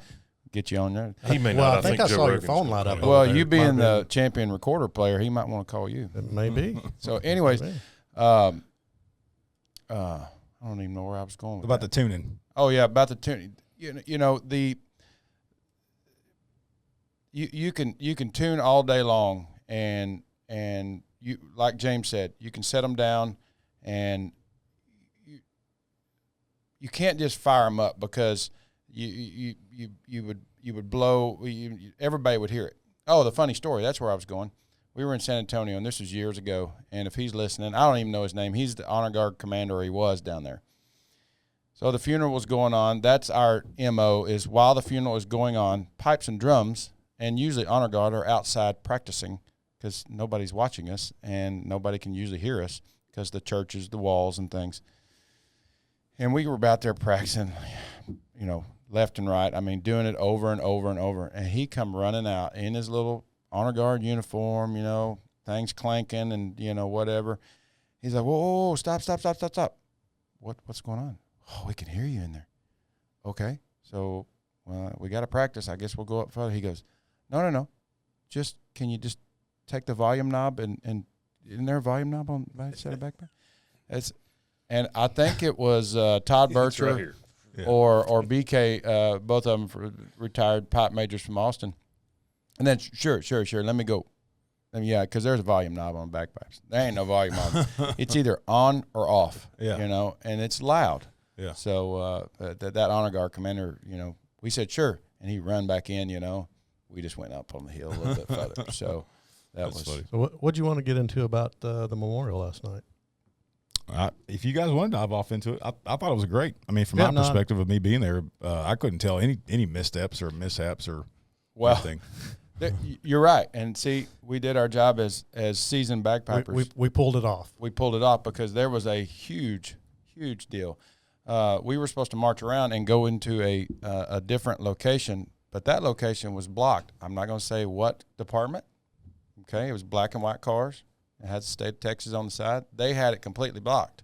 get you on there. He may Well, not. I think I Joe saw your Rogan's phone gonna light call up him. over Well, there. you being Might the champion recorder player, he might want to call you. It may be. So, anyways, Maybe. I don't even know where I was going with About the that. tuning. Oh yeah, about the tuning. You can tune all day long, and you, like James said, you can set them down, and you can't just fire them up, because you would blow. Everybody would hear it. Oh, the funny story. That's where I was going. We were in San Antonio, and this was years ago. And if he's listening, I don't even know his name. He's the honor guard commander. Or he was down there. So the funeral was going on. That's our MO, is while the funeral is going on, pipes and drums, and usually honor guard are outside practicing, because nobody's watching us and nobody can usually hear us because the churches, the walls and things. And we were out there practicing, left and right. I mean, doing it over and over and over. And he come running out in his little honor guard uniform, things clanking and, whatever. He's like, whoa, stop. What's going on? Oh, we can hear you in there. Okay. So, we got to practice. I guess we'll go up further. He goes, no. Can you just take the volume knob and isn't there a volume knob on the right side of the backpack? And I think it was Todd It's right Bircher here. Yeah. or BK, both of them retired pipe majors from Austin. And then, sure, let me go. Yeah, because there's a volume knob on bagpipes. There ain't no volume knob. It's either on or off, Yeah. and it's loud. Yeah. So that honor guard commander, we said, sure. And he run back in, we just went up on the hill a little bit further. So That's funny. So what'd you want to get into about the memorial last night? If you guys want to dive off into it, I thought it was great. I mean, from Yeah, my no, perspective of me being there, I couldn't tell any missteps or mishaps or Well, anything. you're right. And see, we did our job as seasoned bagpipers. We pulled it off. We pulled it off because there was a huge deal. we were supposed to march around and go into a different location, but that location was blocked. I'm not going to say what department. Okay, it was black and white cars. It had the state of Texas on the side. They had it completely blocked.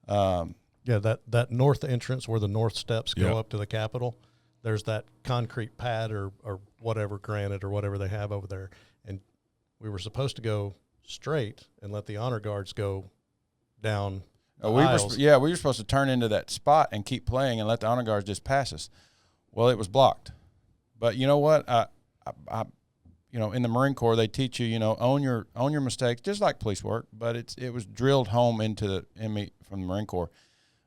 Yeah, that north entrance where the north steps go Yep. up to the Capitol, there's that concrete pad or whatever, granite or whatever they have over there. And we were supposed to go straight and let the honor guards go down the aisles. We were supposed to turn into that spot and keep playing and let the honor guards just pass us. Well, it was blocked. But you know what? I in the Marine Corps, they teach you, own your mistakes, just like police work. But it was drilled home into me from the Marine Corps.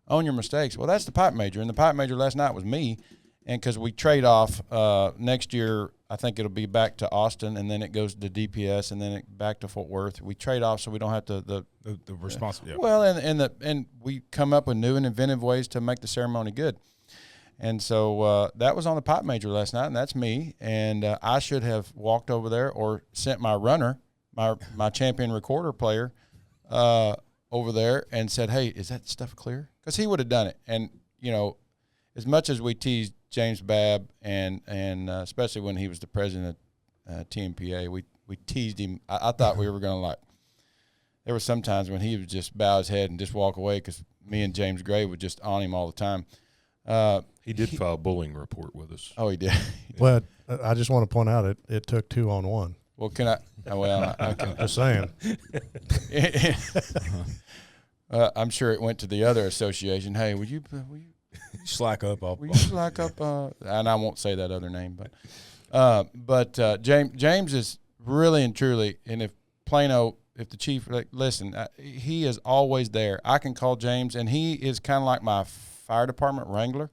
Own your mistakes. Well, that's the pipe major, and the pipe major last night was me. And because we trade off next year, I think it'll be back to Austin, and then it goes to DPS, and then back to Fort Worth. We trade off so we don't have to the responsibility. Well, and we come up with new and inventive ways to make the ceremony good. And so that was on the pipe major last night, and that's me. And I should have walked over there or sent my runner, my champion recorder player, over there and said, "Hey, is that stuff clear?" Because he would have done it. And as much as we teased James Babb and especially when he was the president of Tmpa, we teased him. I thought we were going to there were some times when he would just bow his head and just walk away because me and James Gray would just on him all the time. He did file a bullying report with us. Oh, he did. Well, I just want to point out it took 2 on 1. Well, can I? Well, I can. Just saying. I'm sure it went to the other association. Hey, will you Slack up. will you slack up? And I won't say that other name, but James is really and truly. And if Plano, if the chief, listen, he is always there. I can call James, and he is kind of like my fire department wrangler.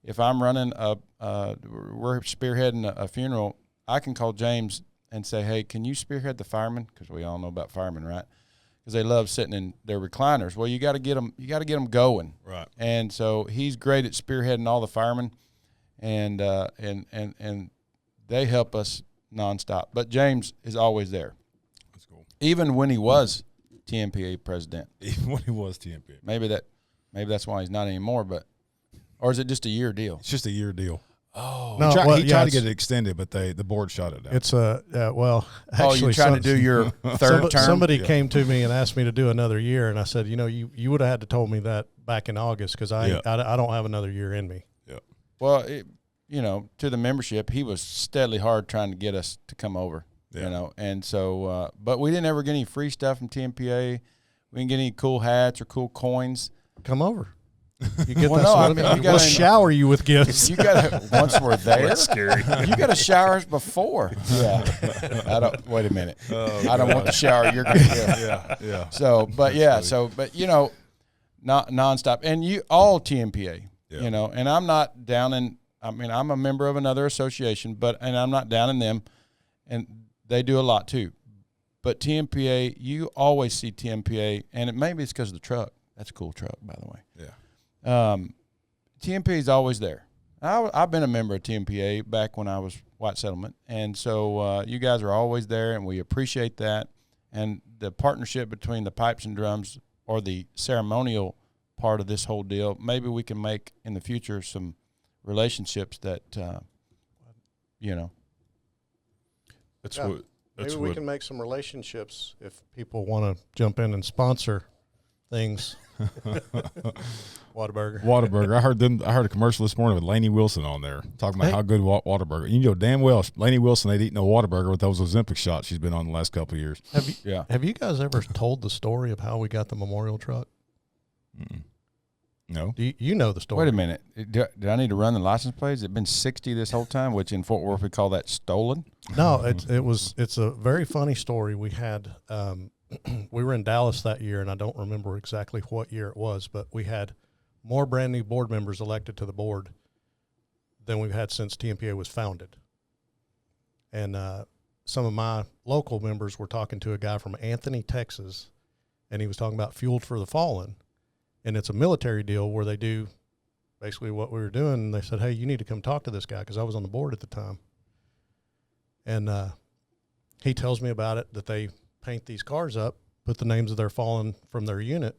If I'm running we're spearheading a funeral, I can call James and say, "Hey, can you spearhead the firemen?" Because we all know about firemen, right? Because they love sitting in their recliners. Well, you got to get them. You got to get them going. Right. And so he's great at spearheading all the firemen, and they help us nonstop. But James is always there. That's cool. Even when he was TMPA president. Even when he was TMP. Maybe that's why he's not anymore. Or is it just a year deal? It's just a year deal. Oh, No, He tried to get it extended, but the board shot it down. It's actually, you're trying to do your third term? Somebody came to me and asked me to do another year, and I said, you would have had to told me that back in August because I don't have another year in me. Yeah. Well, to the membership, he was steadily hard trying to get us to come over. Yeah. And so, but we didn't ever get any free stuff from TMPA. We didn't get any cool hats or cool coins. Come over. You get Well, that. no, I sort of mean, thing. you We'll gotta- shower you with gifts. You got to once we're there. That's scary. You got to shower us before. Yeah. I don't. Wait a minute. I don't want the shower you're going to get. Yeah. So, but not nonstop, and you all TMPA. Yeah. And I'm not down in. I mean, I'm a member of another association, and I'm not down in them, and they do a lot too. But TMPA, you always see TMPA, and maybe it's because of the truck. That's a cool truck, by the way. Yeah. TMPA is always there. I've been a member of TMPA back when I was White Settlement, and so you guys are always there, and we appreciate that. And the partnership between the pipes and drums, or the ceremonial part of this whole deal, maybe we can make in the future some relationships that, That's Yeah. what. That's Maybe we what. can make some relationships if people want to jump in and sponsor things. Whataburger. Whataburger. I heard a commercial this morning with Laney Wilson on there talking about how good Whataburger. You know damn well Laney Wilson ain't eating no Whataburger with those Ozempic shots she's been on the last couple of years. Have you guys ever told the story of how we got the memorial truck? Mm-mm. No. Do you know the story? wait a minute. Did I need to run the license plates? It's been 60 this whole time, which in Fort Worth we call that stolen. No, it's a very funny story. We had we were in Dallas that year, and I don't remember exactly what year it was, but we had more brand new board members elected to the board than we've had since TMPA was founded. And some of my local members were talking to a guy from Anthony, Texas, and he was talking about Fueled for the Fallen. And it's a military deal where they do basically what we were doing. And they said, hey, you need to come talk to this guy, because I was on the board at the time. And he tells me about it, that they paint these cars up, put the names of their fallen from their unit.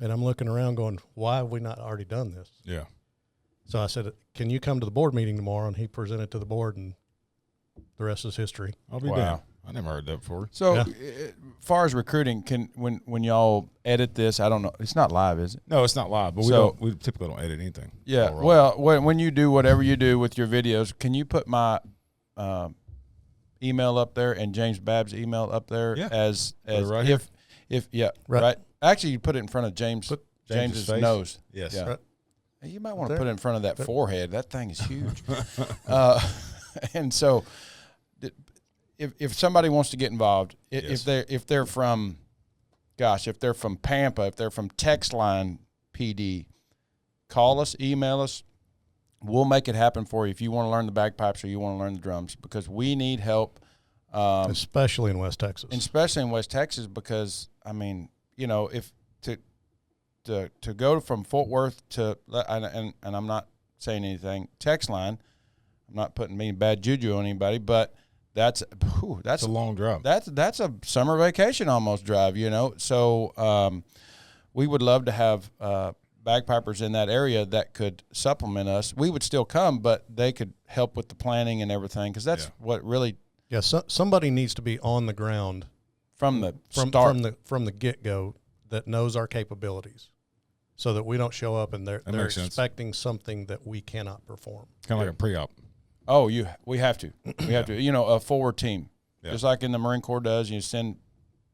And I'm looking around going, why have we not already done this? Yeah. So I said, can you come to the board meeting tomorrow? And he presented to the board, and the rest is history. I'll be Wow. down. I never heard that before. So, Yeah. as far as recruiting, when y'all edit this, I don't know. It's not live, is it? No, it's not live, but we typically don't edit anything. Yeah. All right. Well, when you do whatever you do with your videos, can you put my email up there and James Babb's email up there Yeah. as right here. if yeah Right. right. Actually, you put it in front of James's face? nose. Yes. Yeah. Right. Hey, you might want to There. put it in front of that forehead. That thing is huge. And so, if somebody wants to get involved, Yes. if they're from, gosh, if they're from Tmpa, if they're from Text Line PD, call us, email us. We'll make it happen for you if you want to learn the bagpipes or you want to learn the drums, because we need help. Especially in West Texas. And especially in West Texas, because I mean, you know, if to go from Fort Worth to and I'm not saying anything, Text Line, I'm not putting any bad juju on anybody, but that's It's a long drive. that's a summer vacation almost drive, you know. So we would love to have bagpipers in that area that could supplement us. We would still come, but they could help with the planning and everything, because that's what really Yeah, somebody needs to be on the ground from the from start. from the get go that knows our capabilities, so that we don't show up and they're makes sense. expecting something that we cannot perform. Kind of like a pre-op. Oh, we have to. We have to. You know, a forward team, Yeah. just like in the Marine Corps does. You send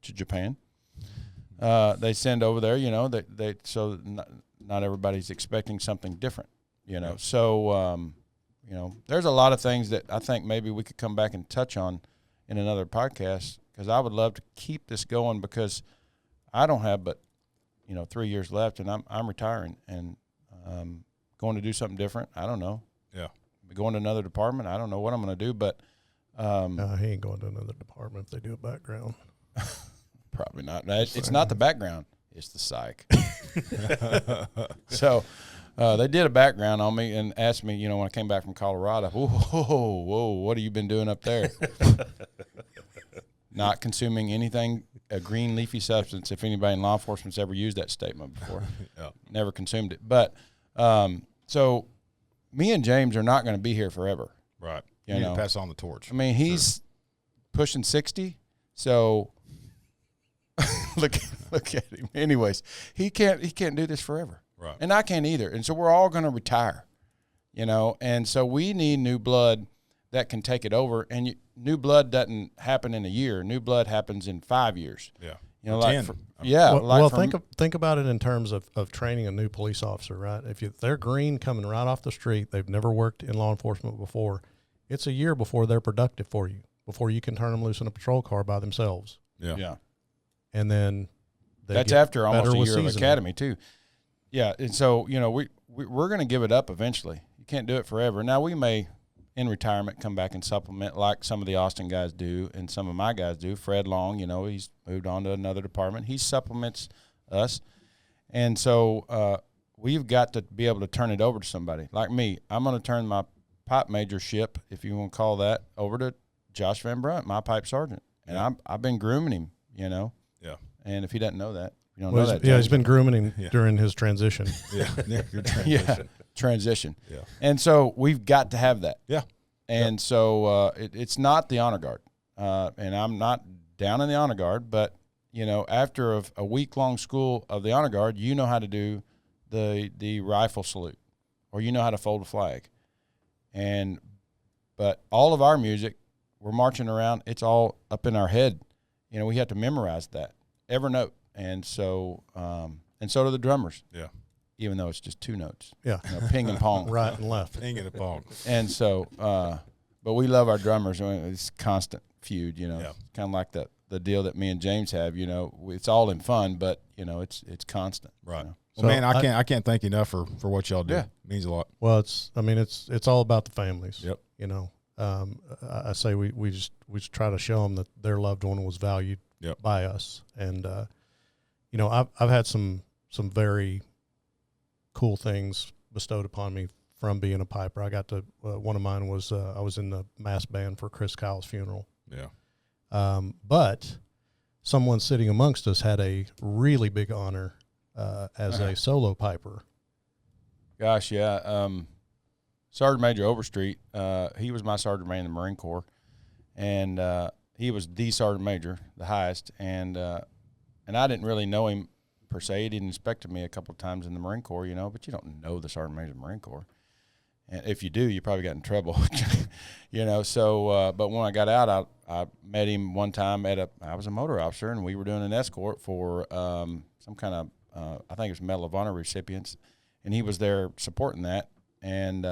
to Japan. They send over there. You know, they so not everybody's expecting something different. You know, so you know, there's a lot of things that I think maybe we could come back and touch on in another podcast, because I would love to keep this going, because I don't have but 3 years left, and I'm retiring and going to do something different. I don't know. Yeah. Going to another department. I don't know what I'm going to do, but No, he ain't going to another department if they do a background. probably not. It's not the background. It's the psych. So they did a background on me and asked me, when I came back from Colorado, whoa, what have you been doing up there? Not consuming anything, a green leafy substance. If anybody in law enforcement's ever used that statement before, never consumed it. But so me and James are not going to be here forever. Right. You You need know. to pass on the torch. I mean, he's pushing 60, so look at him. Anyways, he can't do this forever, Right. and I can't either. And so we're all going to retire, And so we need new blood that can take it over. And new blood doesn't happen in a year. New blood happens in 5 years. Yeah. Like 10. Think about it in terms of training a new police officer, right? If they're green coming right off the street, they've never worked in law enforcement before, it's a year before they're productive for you, before you can turn them loose in a patrol car by themselves. Yeah. And then That's after almost better a with year of seasoning. academy too. Yeah, and so we're going to give it up eventually. You can't do it forever. Now we may, in retirement, come back and supplement like some of the Austin guys do and some of my guys do. Fred Long, he's moved on to another department. He supplements us, and so we've got to be able to turn it over to somebody like me. I'm going to turn my pipe majorship, if you want to call that, over to Josh Van Brunt, my pipe sergeant, and I've been grooming him. Yeah. And if he doesn't know that, you don't Well, know that. he's James. been grooming him during his transition. Yeah. Your transition. Yeah, transition. Yeah. And so we've got to have that. Yeah. And so it's not the honor guard, and I'm not down in the honor guard, but after a week-long school of the honor guard, you know how to do the rifle salute, or you know how to fold a flag, but all of our music, we're marching around. It's all up in our head. We have to memorize that every note, and so do the drummers. Yeah. Even though it's just two notes. Yeah. Ping and pong. Right and left. Ping and a pong. And so, but we love our drummers. It's constant feud, Yeah. kind of like the deal that me and James have. It's all in fun, but it's constant. Right. Well, Well, man, I can't thank you enough for what y'all do. Yeah. It means a lot. Well, it's all about the families. Yep. I say we just try to show them that their loved one was valued by us, and I've had some very cool things bestowed upon me from being a piper. I got to one of mine was I was in the mass band for Chris Kyle's funeral. Yeah. But someone sitting amongst us had a really big honor as a solo piper? Gosh, yeah. Sergeant Major Overstreet, he was my sergeant major in the Marine Corps, and he was the sergeant major, the highest, and I didn't really know him per se. He didn't inspect me a couple of times in the Marine Corps, but you don't know the sergeant major of the Marine Corps. And if you do, you probably got in trouble, So, but when I got out, I met him one time I was a motor officer, and we were doing an escort for some kind of, I think it was Medal of Honor recipients, and he was there supporting that. And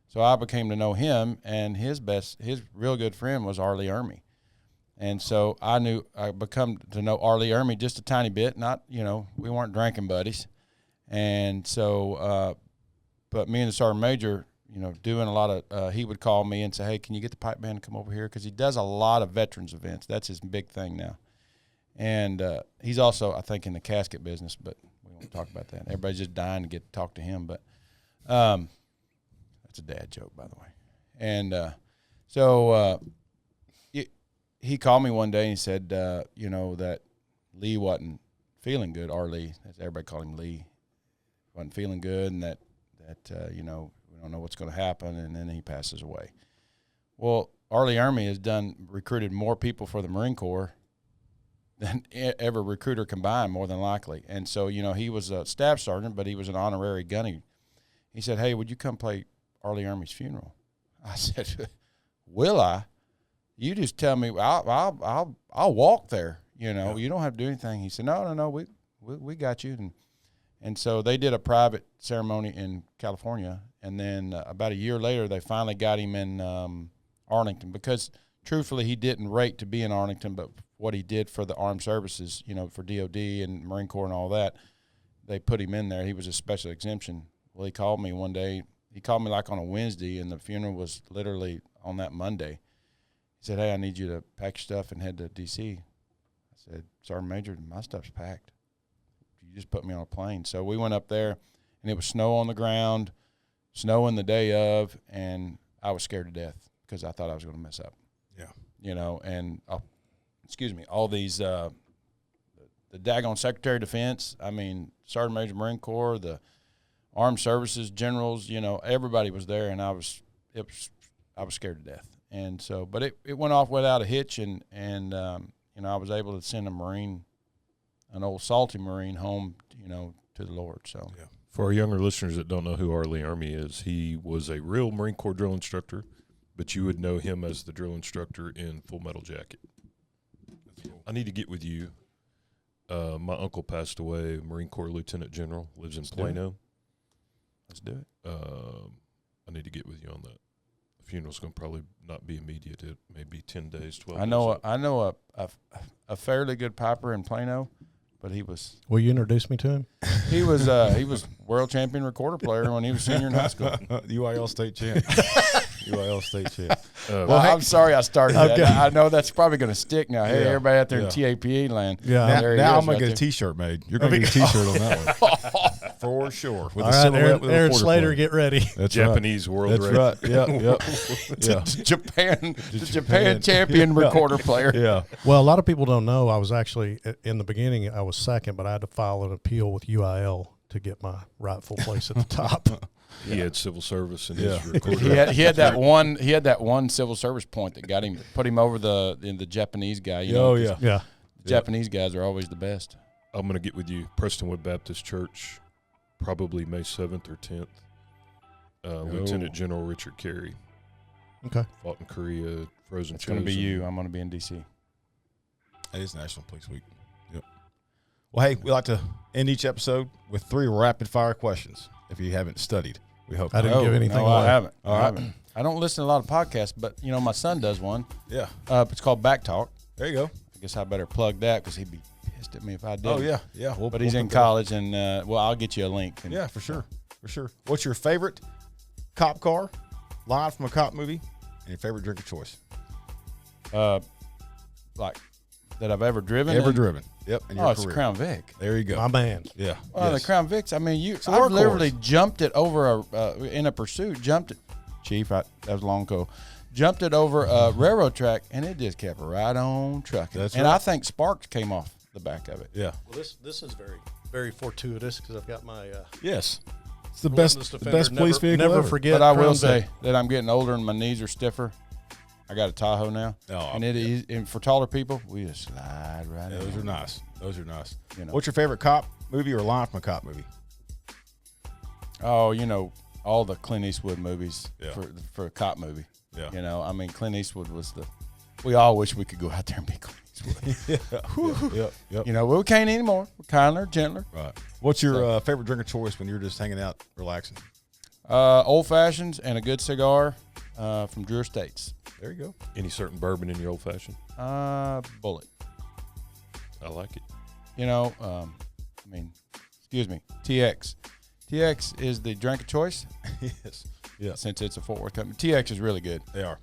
so I became to know him, and his real good friend was Arlie Ermey. And so I become to know Arlie Ermey just a tiny bit, not, we weren't drinking buddies. And so, but me and the sergeant major, doing a lot of, he would call me and say, hey, can you get the pipe band to come over here? Because he does a lot of veterans events. That's his big thing now. And he's also, I think, in the casket business, but we won't talk about that. Everybody's just dying to get to talk to him. But that's a dad joke, by the way. And so he called me one day and he said, that Lee wasn't feeling good, or Lee, as everybody called him Lee, wasn't feeling good, and that we don't know what's going to happen, and then he passes away. Well, Arlie Ermey has recruited more people for the Marine Corps than ever recruiter combined, more than likely. And so, he was a staff sergeant, but he was an honorary gunny. He said, hey, would you come play Arlie Ermey's funeral? I said, will I? You just tell me, I'll walk there. You don't have to do anything. He said, no, we got you. And so they did a private ceremony in California, and then about a year later, they finally got him in Arlington, because truthfully, he didn't rate to be in Arlington, but what he did for the armed services, for DOD and Marine Corps and all that, they put him in there. He was a special exemption. Well, he called me one day. He called me like on a Wednesday, and the funeral was literally on that Monday. He said, hey, I need you to pack your stuff and head to D.C. I said, Sergeant Major, my stuff's packed. You just put me on a plane. So we went up there, and it was snow on the ground, snowing the day of, and I was scared to death because I thought I was going to mess up. Yeah. And, all these, the daggone Secretary of Defense, Sergeant Major Marine Corps, the Armed Services generals, everybody was there, and I was scared to death. And so, but it went off without a hitch, and I was able to send an old salty Marine home, to the Lord. So, yeah. For our younger listeners that don't know who Arlie Ermey is, he was a real Marine Corps drill instructor, but you would know him as the drill instructor in Full Metal Jacket. Cool. I need to get with you. My uncle passed away, Marine Corps Lieutenant General, lives in Plano. Let's do it. I need to get with you on that. The funeral's going to probably not be immediate. It may be 10 days, 12 days. I know a fairly good piper in Plano, but he was. Will you introduce me to him? He was world champion recorder player when he was senior in high school. UIL state champ. UIL state champ. I'm sorry I started that. I know that's probably going to stick now. Hey, everybody out there in TAPE land. Yeah. Now I'm going to get a T-shirt made. You're going to get a T-shirt on that one. For sure. With all right, Aaron Slater, get ready. That's Japanese right. world record. That's right. Yep. Japan champion recorder player. Yeah. Well, a lot of people don't know I was actually, in the beginning, I was second, but I had to file an appeal with UIL to get my rightful place at the top. He had civil service in his recorder. He had that one civil service point that put him over the Japanese guy. Yeah. Japanese guys are always the best. I'm going to get with you. Prestonwood Baptist Church, probably May 7th or 10th. Lieutenant General Richard Carey. Okay. Fought in Korea, frozen. It's going to be you. I'm going to be in D.C. It is National Police Week. Yep. Well, hey, we like to end each episode with 3 rapid-fire questions. If you haven't studied, we hope. I didn't give anything away. I haven't. All right. I don't listen to a lot of podcasts, but, my son does one. Yeah. It's called Back Talk. There you go. I guess I better plug that because he'd be pissed at me if I did. Oh, yeah. Yeah. But he's in college, and, I'll get you a link. Yeah, for sure. For sure. What's your favorite cop car, line from a cop movie, and your favorite drink of choice? Like that I've ever driven? Driven. Yep. In your it's career. Crown Vic. There you go. My man. Yeah. Well, yes. the Crown Vics, I've literally jumped it over in a pursuit, Chief, that was long ago, jumped it over a railroad track, and it just kept right on trucking. That's and right. I think sparks came off the back of it. Yeah. Well, this is very very fortuitous because I've got my Yes. It's the best Defender. police vehicle Never ever. forget. But I will Crown say Vic. that I'm getting older and my knees are stiffer. I got a Tahoe now, and it is. And for taller people, we just slide right in. Those are nice. Those are nice. You know. What's your favorite cop movie or line from a cop movie? Oh, all the Clint Eastwood movies Yeah. for a cop movie. Yeah. I mean, Clint Eastwood was we all wish we could go out there and be Clint Eastwood. Yep. We can't anymore. We're kinder, gentler. Right. What's your favorite drink of choice when you're just hanging out, relaxing? Old fashions and a good cigar from Drew Estates. There you go. Any certain bourbon in your old fashioned? Bullet. I like it. Excuse me, TX. TX is the drink of choice. Yes. Yeah. Since it's a Fort Worth company. TX is really good. They are.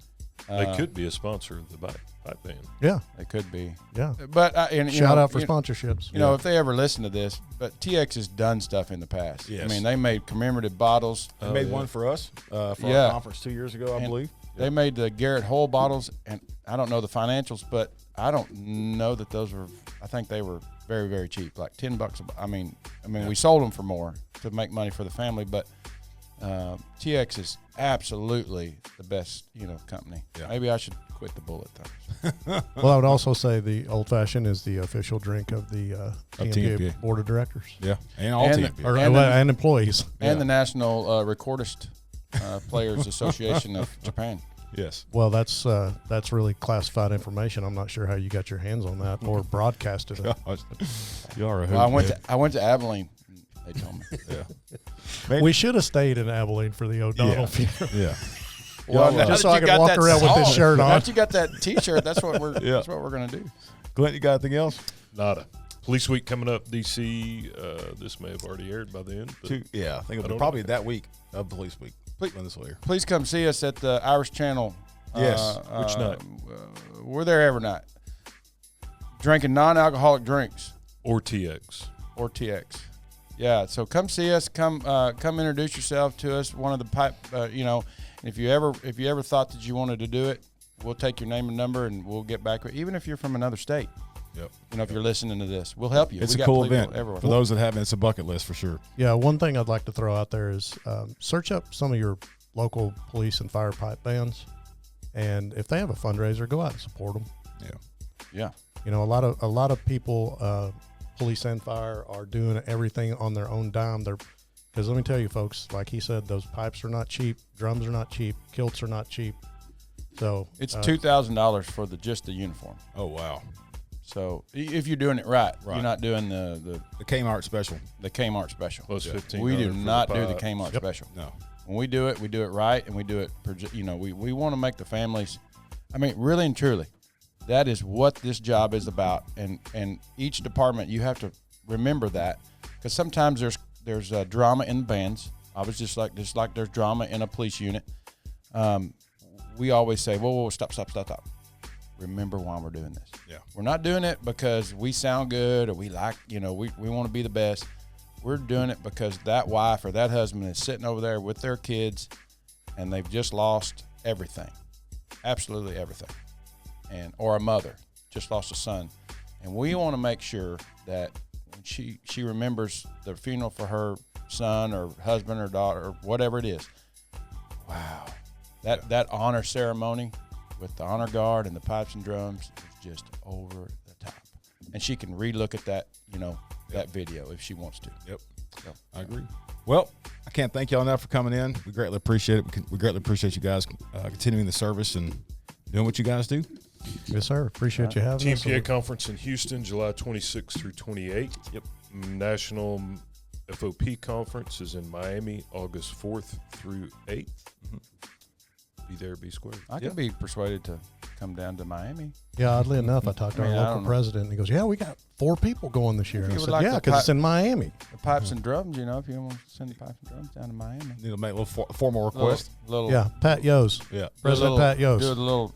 They could be a sponsor of the pipe band. Yeah, They could be. yeah. But Shout out for sponsorships. If they ever listen to this, but TX has done stuff in the past. Yes. I mean, they made commemorative bottles. They made one for us for Yeah. our conference 2 years ago, I And believe. They made the Garrett Hole bottles, and I don't know the financials, but I don't know that those were. I think they were very, very cheap, like $10. I mean, we sold them for more to make money for the family, but TX is absolutely the best, company. Yeah. Maybe I should quit the Bullet thing. Well, I would also say the old fashioned is the official drink of the Tmpa TMPA. board of directors Yeah. And all And team. the- or, And and employees. And the National Recordist Players Association of Japan. Yes. Well, that's really classified information. I'm not sure how you got your hands on that or broadcasted it. You are a hoot. Well, I went to Abilene. They told me. Yeah. We should have stayed in Abilene for the O'Donnell funeral. Yeah. Well, now just so I could walk around with this shirt on. Now that you got that T-shirt, that's what we're gonna do. Clint, you got anything else? Nada. Police Week coming up, DC. This may have already aired by then. But Yeah. I think it'll be don't probably that week of Police Week. When this will air. Please come see us at the Irish Channel. Yes. Which night? We're there every night, drinking non-alcoholic drinks Or TX. or TX. Yeah, so come see us. Come introduce yourself to us. One of the pipe. If you ever thought that you wanted to do it, we'll take your name and number and we'll get back with. Even if you're from another state. Yep. If you're listening to this, we'll help you. It's We a got cool people event. everywhere. For those that haven't, it's a bucket list for sure. Yeah, one thing I'd like to throw out there is search up some of your local police and fire pipe bands, and if they have a fundraiser, go out and support them. Yeah. A lot of people, police and fire, are doing everything on their own dime. Because let me tell you, folks, like he said, those pipes are not cheap, drums are not cheap, kilts are not cheap. So It's $2,000 for just the uniform. Oh, wow. So if you're doing it right, you're not doing the The Kmart special. Kmart special. Plus $15. We do for not the do the pipe. Kmart special. No. When we do it right, and we do it. We want to make the families. I mean, really and truly, that is what this job is about. And each department, you have to remember that, because sometimes there's drama in the bands. I was just like there's drama in a police unit. We always say, whoa, stop. Remember why we're doing this. Yeah. We're not doing it because we sound good or we like, we want to be the best. We're doing it because that wife or that husband is sitting over there with their kids and they've just lost everything, absolutely everything. Or a mother just lost a son. And we want to make sure that when she remembers the funeral for her son or husband or daughter or whatever it is. Wow. That honor ceremony with the honor guard and the pipes and drums is just over the top. And she can relook at that, that video if she wants to. Yep. So. I agree. Well, I can't thank y'all enough for coming in. We greatly appreciate it. We greatly appreciate you guys continuing the service and doing what you guys do. yes, sir. Appreciate you having us. TMPA conference in Houston, July 26th through 28th. Yep. National FOP conference is in Miami, August 4th through 8th. Be there, be square. I could be persuaded to come down to Miami. Yeah, oddly enough, I talked to our I local don't know. president, and he goes, "Yeah, we got 4 people going this year." And I you would said, like "Yeah, the because it's pipe- in Miami." The pipes and drums, if you want to send the pipes and drums down to Miami. Need to make a little formal request. Little, Yeah, Pat Yost, Yeah. President Pat Yost. Do a little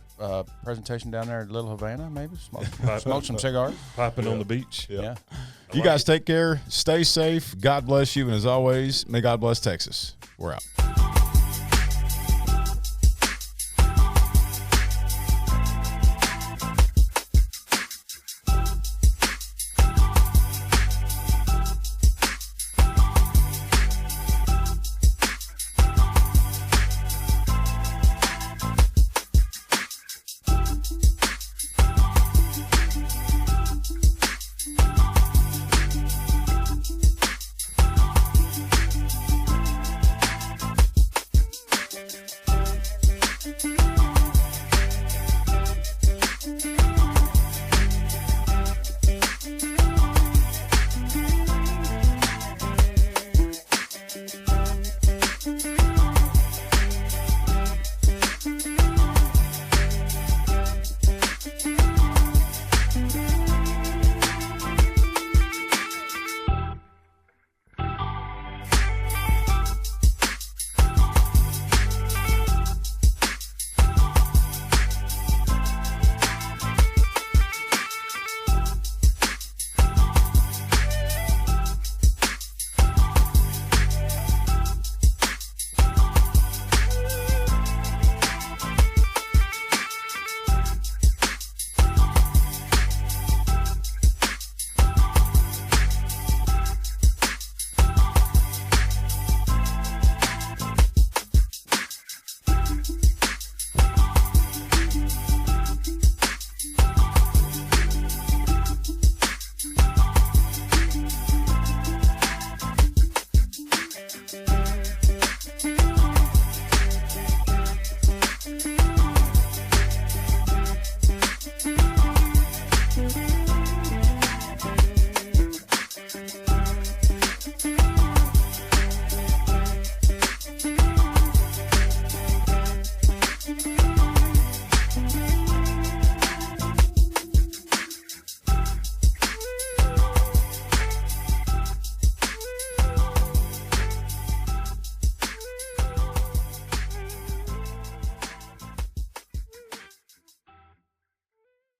presentation down there at Little Havana, maybe. Smoke some cigars. Piping on the beach. Yeah. You guys take care. Stay safe. God bless you. And as always, may God bless Texas. We're out.